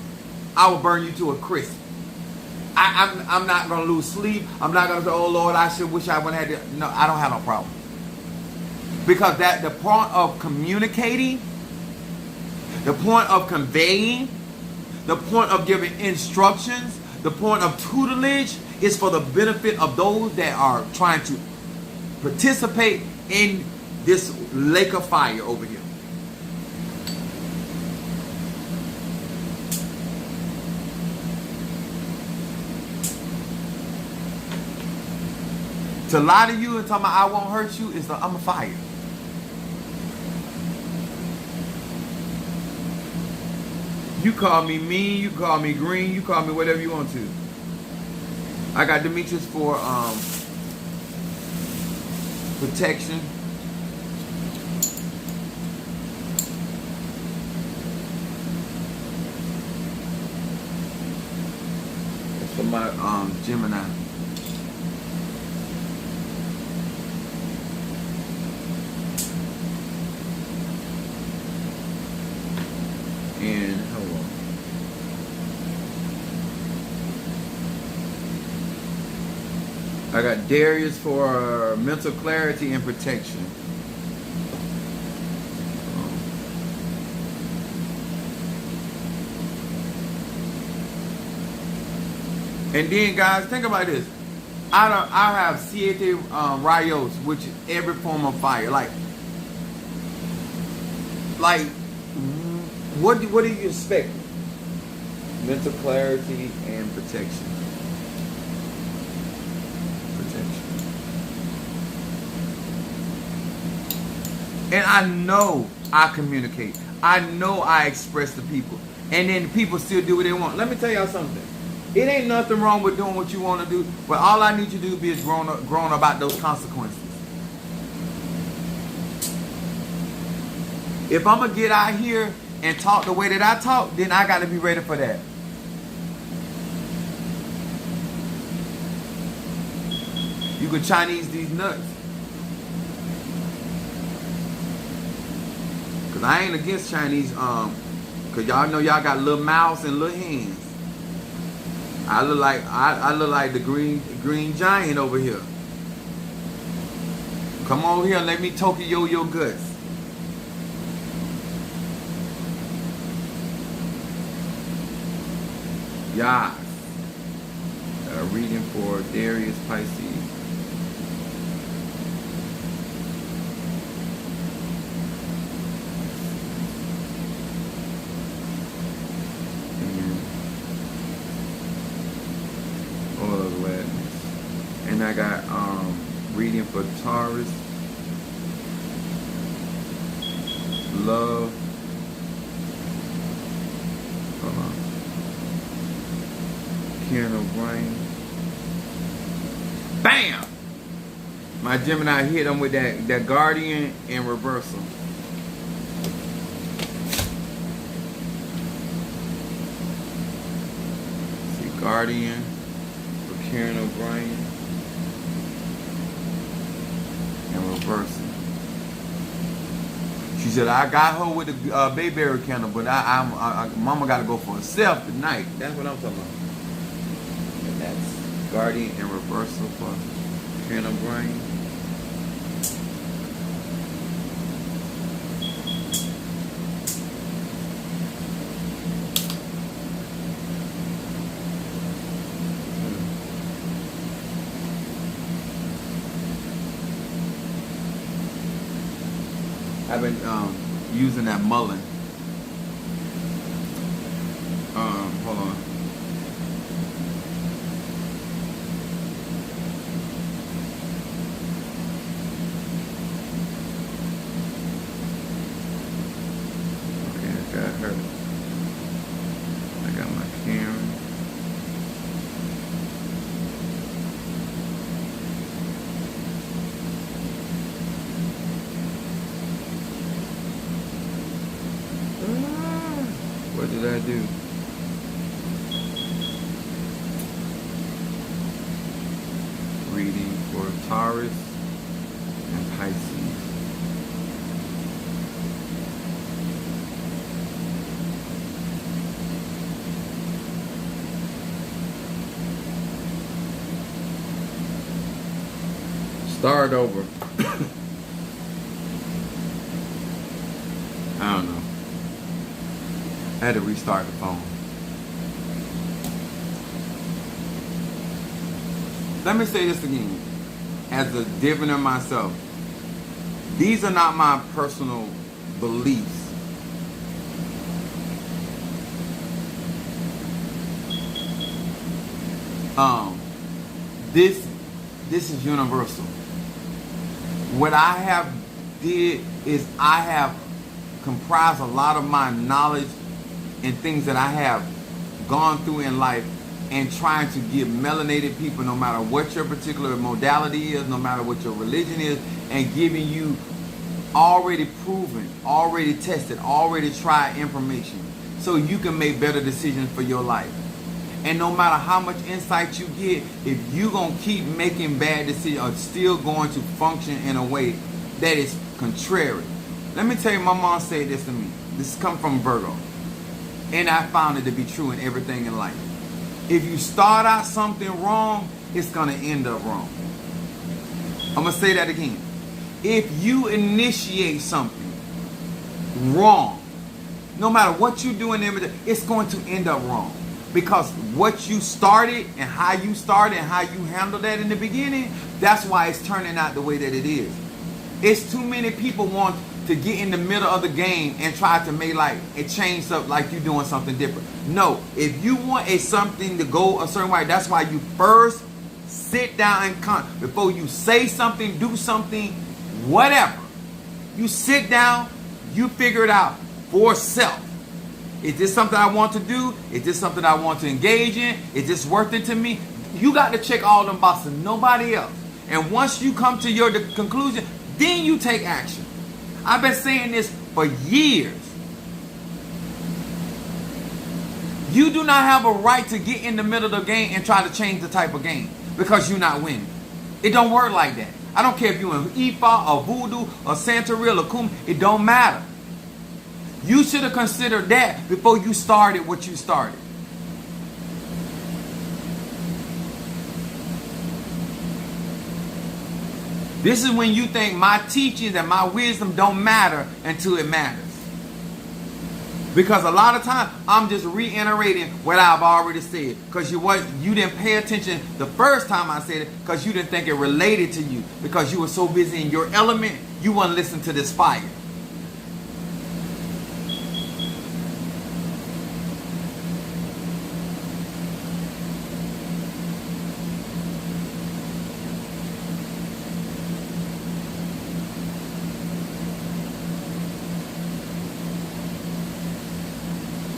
I will burn you to a crisp. I'm not going to lose sleep. I'm not going to say, oh Lord, wish I wouldn't have had to. No, I don't have no problem. Because the point of communicating, the point of conveying, the point of giving instructions, the point of tutelage is for the benefit of those that are trying to participate in this lake of fire over here. To lie to you and tell me I won't hurt you is I'm a fire. You call me mean, you call me green, you call me whatever you want to. I got Demetrius for protection. It's for my Gemini. And hold on. I got Darius for mental clarity and protection. And then, guys, think about this. I have Siete Rayos, which is every form of fire. Like, what do you expect? Mental clarity and protection. And I know I communicate. I know I express to people. And then people still do what they want. Let me tell y'all something. It ain't nothing wrong with doing what you want to do. But all I need you to do is grown about those consequences. If I'm going to get out here and talk the way that I talk, then I got to be ready for that. You can Chinese these nuts. Cause I ain't against Chinese, cause y'all know y'all got little mouths and little hands. I look like the green giant over here. Come over here and let me Tokyo your guts. Yes. Reading for Darius Pisces. And I got reading for Taurus, love, Karen O'Brien. Bam! My Gemini hit him with that Guardian in reversal. See, Guardian for Karen O'Brien. Person. She said, I got her with the bayberry candle, but Mama got to go for herself tonight. That's what I'm talking about. And that's Guardian in reversal for Karen O'Brien. I've been using that mullen. Hold on. What did I do? Reading for Taurus and Pisces. Start over. I don't know. I had to restart the phone. Let me say this again. As a diviner myself, these are not my personal beliefs. This is universal. What I have did is I have comprised a lot of my knowledge and things that I have gone through in life, and trying to give melanated people, no matter what your particular modality is, no matter what your religion is, and giving you already proven, already tested, already tried information so you can make better decisions for your life. And no matter how much insight you get, if you're going to keep making bad decisions or still going to function in a way that is contrary. Let me tell you, my mom said this to me. This comes from Virgo. And I found it to be true in everything in life. If you start out something wrong, it's going to end up wrong. I'm going to say that again. If you initiate something wrong, no matter what you do in it, it's going to end up wrong. Because what you started and how you started and how you handled that in the beginning, that's why it's turning out the way that it is. It's too many people want to get in the middle of the game and try to make like it change up like you're doing something different. No, if you want something to go a certain way, that's why you first sit down and before you say something, do something, whatever. You sit down, you figure it out for self. Is this something I want to do? Is this something I want to engage in? Is this worth it to me? You got to check all them boxes, nobody else. And once you come to your conclusion, then you take action. I've been saying this for years. You do not have a right to get in the middle of the game and try to change the type of game because you're not winning. It don't work like that. I don't care if you're in Ifa or Voodoo or Santeria or Kum. It don't matter. You should have considered that before you started what you started. This is when you think my teachings and my wisdom don't matter until it matters. Because a lot of times I'm just reiterating what I've already said. Because you didn't pay attention the first time I said it because you didn't think it related to you. Because you were so busy in your element, you wouldn't listen to this fire.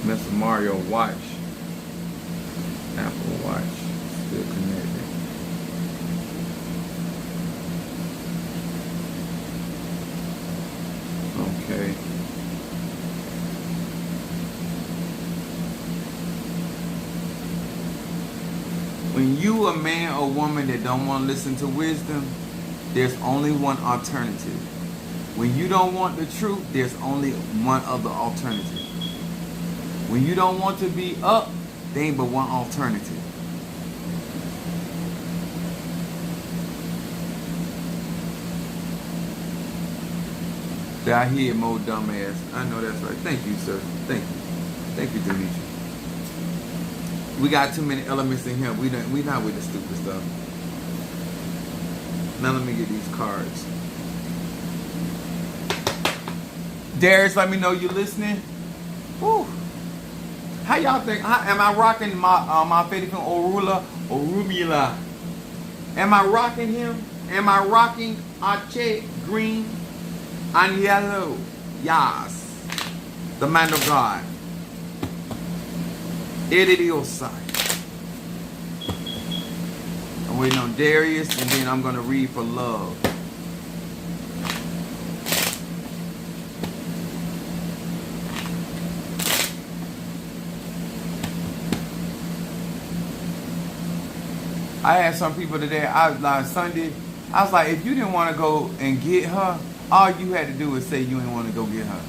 Mr. Mario watch. Apple Watch. Still connected. Okay. When you a man or woman that don't want to listen to wisdom, there's only one alternative. When you don't want the truth, there's only one other alternative. When you don't want to be up, there ain't but one alternative. Did I hear Mo dumbass? I know that's right. Thank you, sir. Thank you. Thank you, Demetri. We got too many elements in here. We not with the stupid stuff. Now let me get these cards. Darius, let me know you're listening. Woo. How y'all think? Am I rocking my favorite Orumila? Am I rocking him? Am I rocking Ache green and yellow? Yes. The man of God. Ediosai. I'm waiting on Darius, and then I'm gonna read for love. I had some people today, Sunday, I was like, if you didn't want to go and get her, all you had to do is say you didn't want to go get her.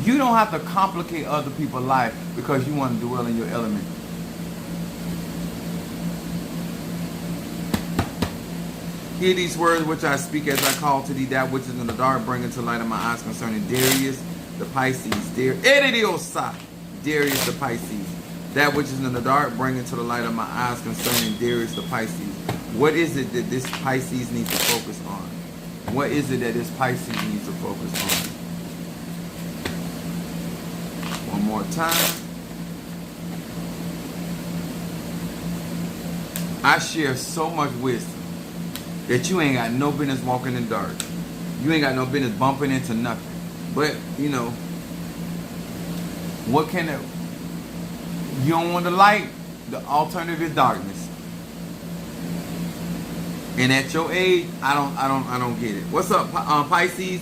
You don't have to complicate other people's life because you want to dwell in your element. Hear these words which I speak as I call to thee that which is in the dark, bring into light of my eyes concerning Darius the Pisces. Darius the Pisces. That which is in the dark, bring into the light of my eyes concerning Darius the Pisces. What is it that this Pisces needs to focus on? What is it that this Pisces needs to focus on? One more time. I share so much wisdom that you ain't got no business walking in the dark. You ain't got no business bumping into nothing. But, you know, what can it... You don't want the light, the alternative is darkness. And at your age, I don't get it. What's up, Pisces?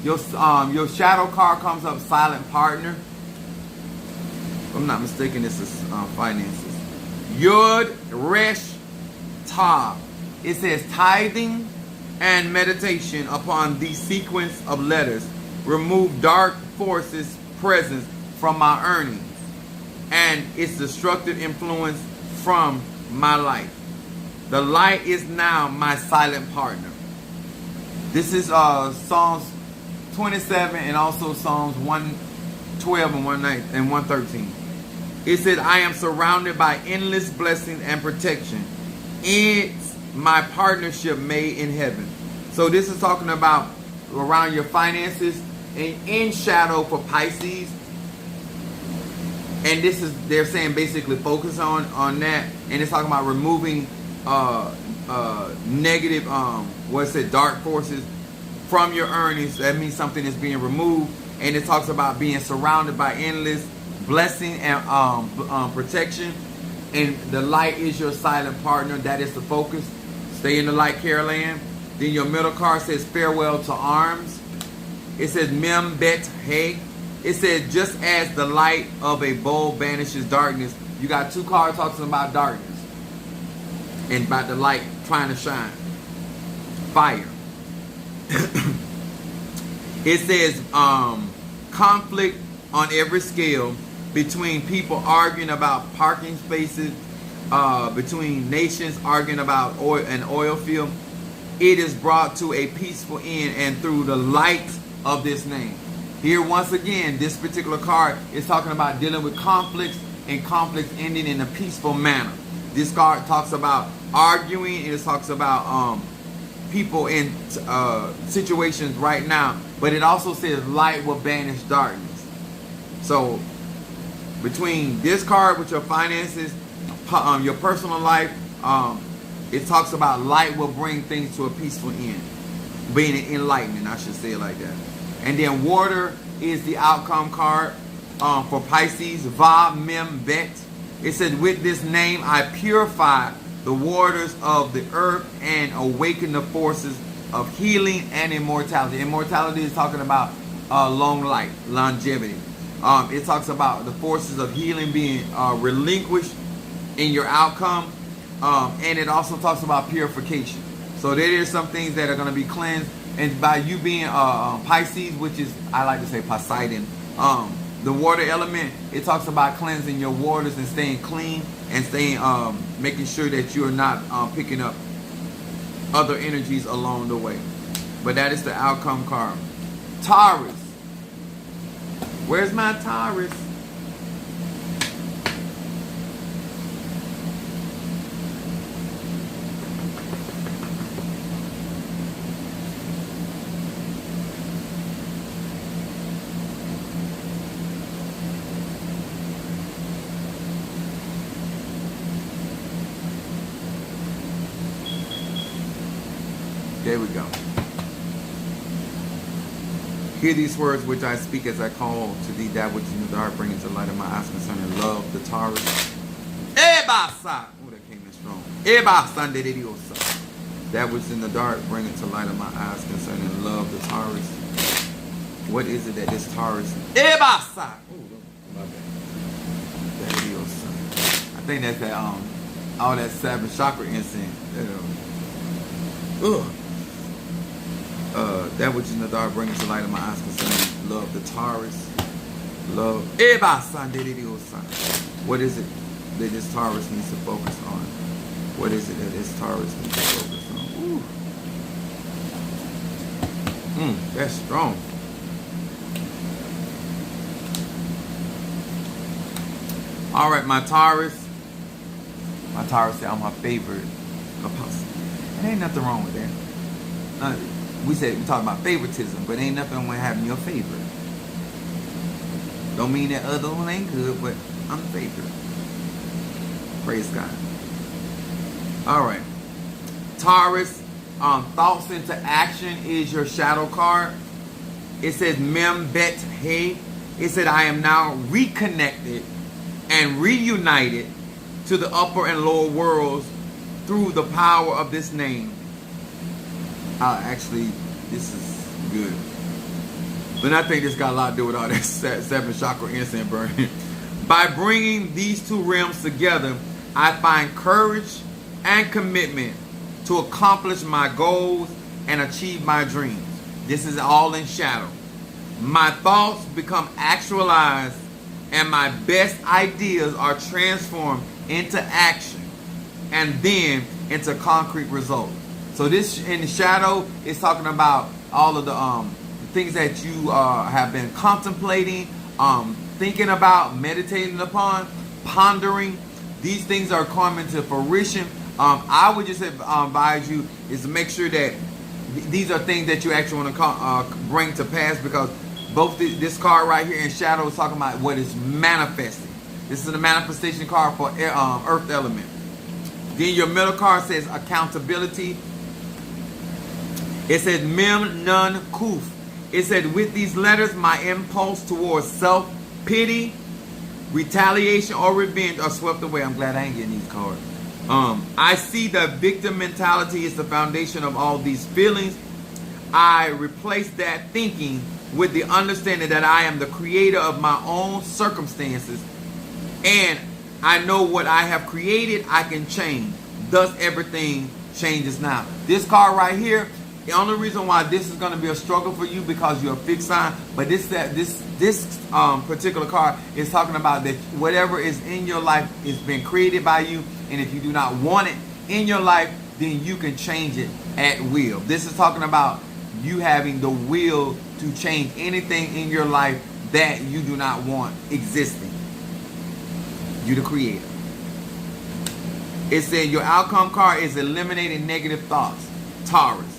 Your shadow card comes up, silent partner. If I'm not mistaken, this is finances. Yud Resh Tav. It says tithing and meditation upon the sequence of letters. Remove dark forces presence from my earnings and its destructive influence from my life. The light is now my silent partner. This is Psalms 27 and also Psalms 112 and 113. It said, I am surrounded by endless blessings and protection. It's my partnership made in heaven. So this is talking about around your finances and in shadow for Pisces. And this is, they're saying basically focus on that. And it's talking about removing negative, dark forces from your earnings. That means something is being removed. And it talks about being surrounded by endless blessing and protection. And the light is your silent partner. That is the focus. Stay in the light, Carol. Then your middle card says farewell to arms. It says Mem Bet Hey. It says just as the light of a bowl banishes darkness. You got two cards talking about darkness and about the light trying to shine. Fire. It says conflict on every scale between people arguing about parking spaces, between nations arguing about an oil field. It is brought to a peaceful end and through the light of this name. Here once again, this particular card is talking about dealing with conflicts and conflicts ending in a peaceful manner. This card talks about arguing and it talks about people in situations right now. But it also says light will banish darkness. So between this card with your finances, your personal life, it talks about light will bring things to a peaceful end. Being an enlightenment, I should say it like that. And then water is the outcome card for Pisces. Va Mem Bet. It says, with this name I purify the waters of the earth and awaken the forces of healing and immortality. Immortality is talking about long life, longevity. It talks about the forces of healing being relinquished in your outcome. And it also talks about purification. So there is some things that are going to be cleansed. And by you being Pisces, which is, I like to say Poseidon, the water element, it talks about cleansing your waters and staying clean and staying, making sure that you're not picking up other energies along the way. But that is the outcome card. Taurus. Where's my Taurus? There we go. Hear these words which I speak as I call to thee that which is in the dark, bring into light of my eyes concerning love, the Taurus. Ebasa! Oh, that came in strong. Ebasa de Diosa. That which is in the dark, bring into light of my eyes concerning love, the Taurus. What is it that this Taurus? Ebasa! Oh, my bad. I think that's that all that 7 chakra incense. Ugh. That which is in the dark brings to light of my eyes concerning love, the Taurus. Love. What is it that this Taurus needs to focus on? What is it that this Taurus needs to focus on? Ooh. That's strong. All right, my Taurus. My Taurus said I'm my favorite apostle. And ain't nothing wrong with that. We talk about favoritism, but ain't nothing wrong with having your favorite. Don't mean that other one ain't good, but I'm the favorite. Praise God. All right. Taurus, thoughts into action is your shadow card. It says Mem Bet Hey. It said I am now reconnected and reunited to the upper and lower worlds through the power of this name. Actually, this is good. But I think this got a lot to do with all that 7 chakra incense burning. By bringing these 2 realms together, I find courage and commitment to accomplish my goals and achieve my dreams. This is all in shadow. My thoughts become actualized and my best ideas are transformed into action and then into concrete results. So this in the shadow is talking about all of the things that you have been contemplating, thinking about, meditating upon, pondering. These things are coming to fruition. I would just advise you is to make sure that these are things that you actually want to bring to pass, because both this card right here in shadow is talking about what is manifesting. This is a manifestation card for earth element. Then your middle card says accountability. It says Mem Nun Kuf. It said with these letters, my impulse towards self-pity, retaliation, or revenge are swept away. I'm glad I ain't getting these cards. I see the victim mentality is the foundation of all these feelings. I replace that thinking with the understanding that I am the creator of my own circumstances, and I know what I have created I can change. Thus everything changes now. This card right here, the only reason why this is going to be a struggle for you because you're a fixed sign, but this particular card is talking about that whatever is in your life is been created by you, and if you do not want it in your life, then you can change it at will. This is talking about you having the will to change anything in your life that you do not want existing. You the creator. It said your outcome card is eliminating negative thoughts. Taurus.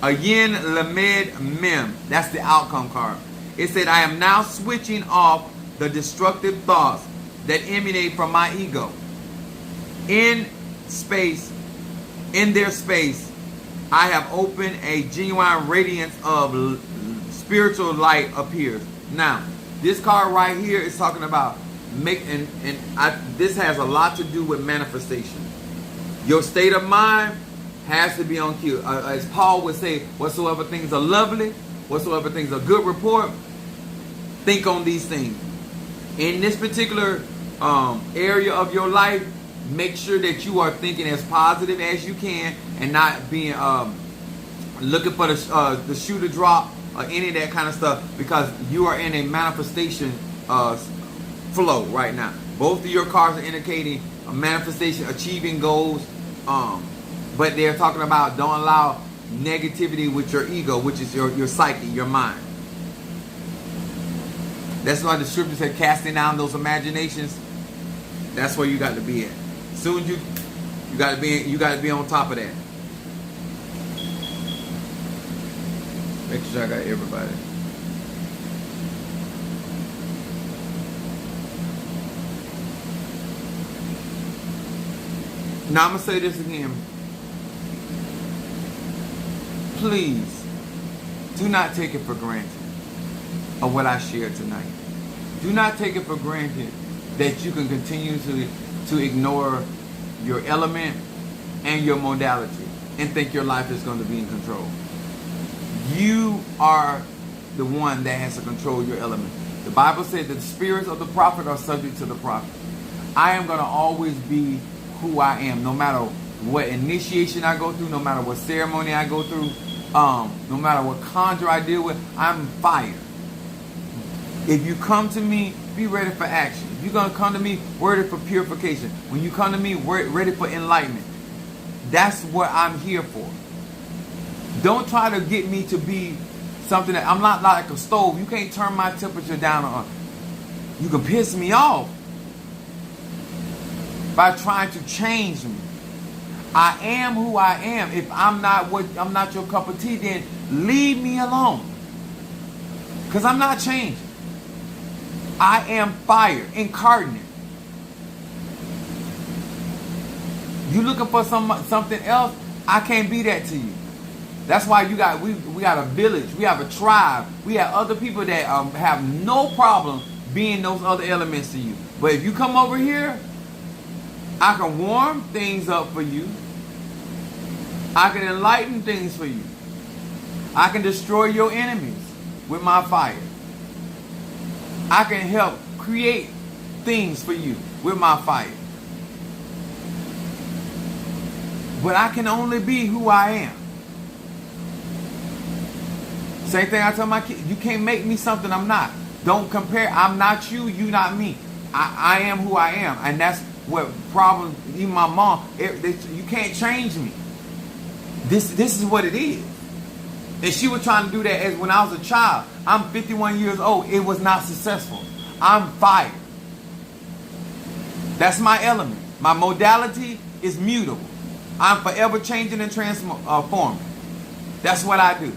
Ayin Lamed Mem. That's the outcome card. It said I am now switching off the destructive thoughts that emanate from my ego. In their space, I have opened a genuine radiance of spiritual light appears. Now, this card right here is talking about this has a lot to do with manifestation. Your state of mind has to be on cue. As Paul would say, whatsoever things are lovely, whatsoever things are good report, think on these things. In this particular area of your life, make sure that you are thinking as positive as you can and not being looking for the shoe to drop or any of that kind of stuff, because you are in a manifestation flow right now. Both of your cards are indicating a manifestation, achieving goals, but they're talking about don't allow negativity with your ego, which is your psyche, your mind. That's why the scripture said casting down those imaginations. That's where you got to be at. Soon you got to be on top of that. Make sure I got everybody. Now I'm gonna say this again. Please do not take it for granted of what I shared tonight. Do not take it for granted that you can continue to ignore your element and your modality and think your life is going to be in control. You are the one that has to control your element. The Bible said that the spirits of the prophet are subject to the prophet. I am going to always be who I am. No matter what initiation I go through, no matter what ceremony I go through, no matter what conjure I deal with, I'm fire. If you come to me, be ready for action. If you're going to come to me, ready for purification. When you come to me, ready for enlightenment. That's what I'm here for. Don't try to get me to be something that I'm not like a stove. You can't turn my temperature down or you can piss me off by trying to change me. I am who I am. If I'm not your cup of tea, then leave me alone. Because I'm not changing. I am fire, incarnate. You looking for something else? I can't be that to you. That's why we got a village, we have a tribe, we have other people that have no problem being those other elements to you. But if you come over here, I can warm things up for you. I can enlighten things for you. I can destroy your enemies with my fire. I can help create things for you with my fire. But I can only be who I am. Same thing I tell my kids. You can't make me something I'm not. Don't compare. I'm not you. You not me. I am who I am. And that's what problem, even my mom, you can't change me. This is what it is. And she was trying to do that as when I was a child. I'm 51 years old. It was not successful. I'm fire. That's my element. My modality is mutable. I'm forever changing and transforming. That's what I do.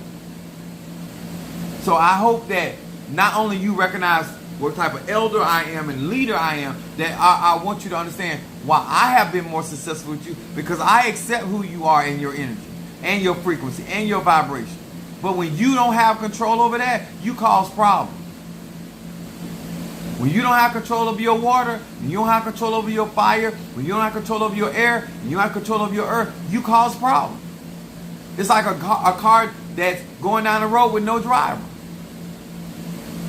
So I hope that not only you recognize what type of elder I am and leader I am, that I want you to understand why I have been more successful with you, because I accept who you are and your energy and your frequency and your vibration. But when you don't have control over that, you cause problems. When you don't have control over your water, when you don't have control over your fire, when you don't have control over your air, when you don't have control over your earth, you cause problems. It's like a car that's going down the road with no driver.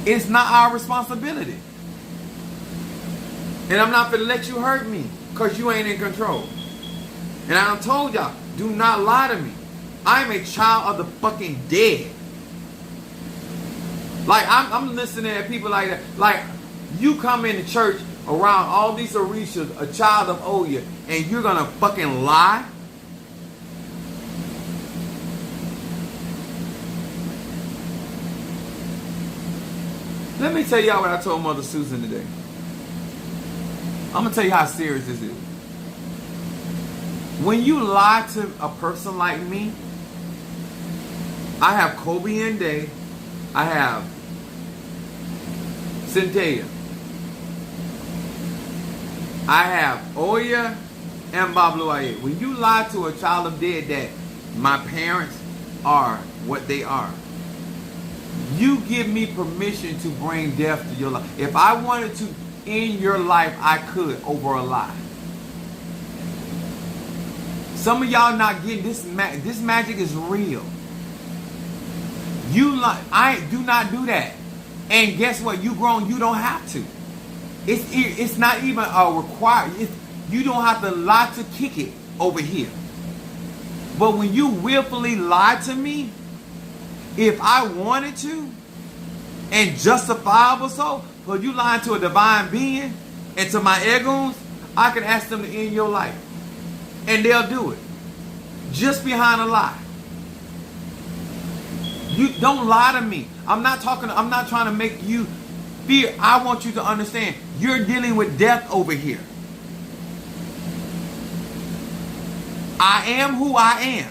It's not our responsibility. And I'm not going to let you hurt me because you ain't in control. And I done told y'all, do not lie to me. I'm a child of the fucking dead. Like, I'm listening to people like that. Like, you come into church around all these Orishas, a child of Oya, and you're going to fucking lie? Let me tell y'all what I told Mother Susan today. I'm going to tell you how serious this is. When you lie to a person like me, I have Kobe and Day. I have Cynthia. I have Oya and Babluaye. When you lie to a child of dead that my parents are what they are, you give me permission to bring death to your life. If I wanted to end your life, I could over a lie. Some of y'all not getting this. This magic is real. You lie. I do not do that. And guess what? You grown. You don't have to. It's not even a required. You don't have to lie to kick it over here. But when you willfully lie to me, if I wanted to, and justifiable so, because you lying to a divine being and to my egos, I can ask them to end your life. And they'll do it. Just behind a lie. You don't lie to me. I'm not trying to make you fear. I want you to understand you're dealing with death over here. I am who I am.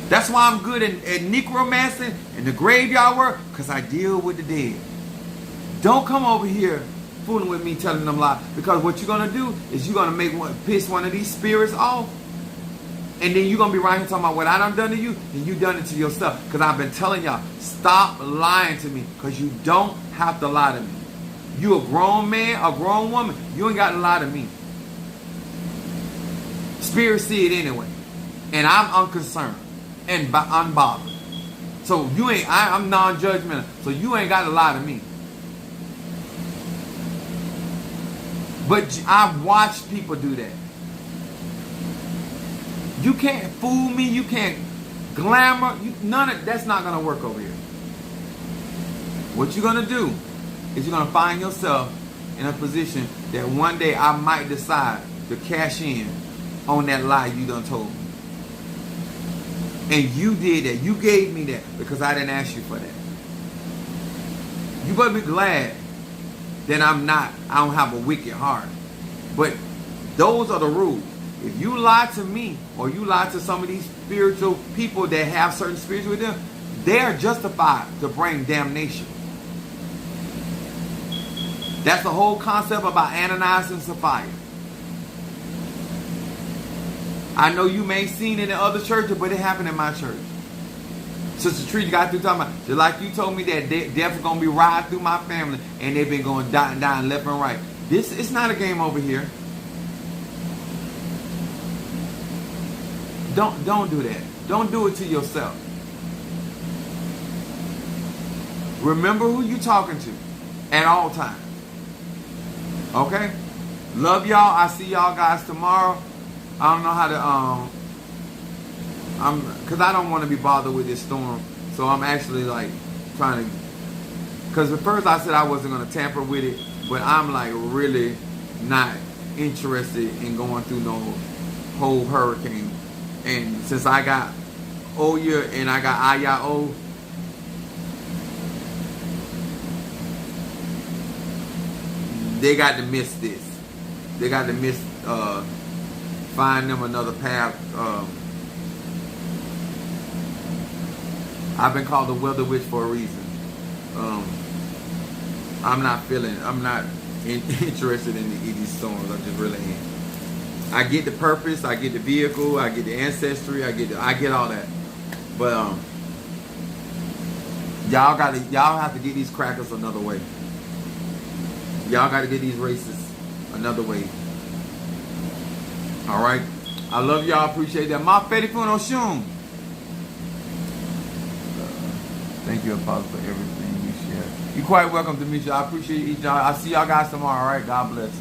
That's why I'm good at necromancy and the graveyard work, because I deal with the dead. Don't come over here fooling with me, telling them lies, because what you're going to do is you're going to piss one of these spirits off, and then you're going to be right here talking about what I done to you, and you done it to yourself. Because I've been telling y'all, stop lying to me, because you don't have to lie to me. You a grown man, a grown woman, you ain't got to lie to me. Spirits see it anyway, and I'm unconcerned and unbothered. So I'm non-judgmental. So you ain't got to lie to me. But I've watched people do that. You can't fool me. You can't glamour. None of that's not going to work over here. What you're going to do is you're going to find yourself in a position that one day I might decide to cash in on that lie you done told me. And you did that. You gave me that because I didn't ask you for that. You better be glad that I don't have a wicked heart. But those are the rules. If you lie to me or you lie to some of these spiritual people that have certain spirits with them, they are justified to bring damnation. That's the whole concept about Ananias and Sapphira. I know you may have seen it in other churches, but it happened in my church. Sister Tree got through talking about, just like you told me that death is going to be riding through my family, and they've been going dying left and right. It's not a game over here. Don't do that. Don't do it to yourself. Remember who you're talking to at all times. Okay? Love y'all. I see y'all guys tomorrow. I don't know how to because I don't want to be bothered with this storm. So I'm actually like trying to, because at first I said I wasn't going to tamper with it, but I'm like really not interested in going through no whole hurricane. And since I got Oya and I got Ayao, they got to miss this. They got to miss find them another path. I've been called the weather witch for a reason. I'm not interested in these storms. I just really ain't. I get the purpose, I get the vehicle, I get the ancestry, I get all that. But y'all have to get these crackers another way. Y'all got to get these races another way. All right. I love y'all. Appreciate that. Ma fedi funo shum. Thank you, Apostle, for everything you share. You're quite welcome to meet you. I appreciate each y'all. I'll see y'all guys tomorrow. All right. God bless.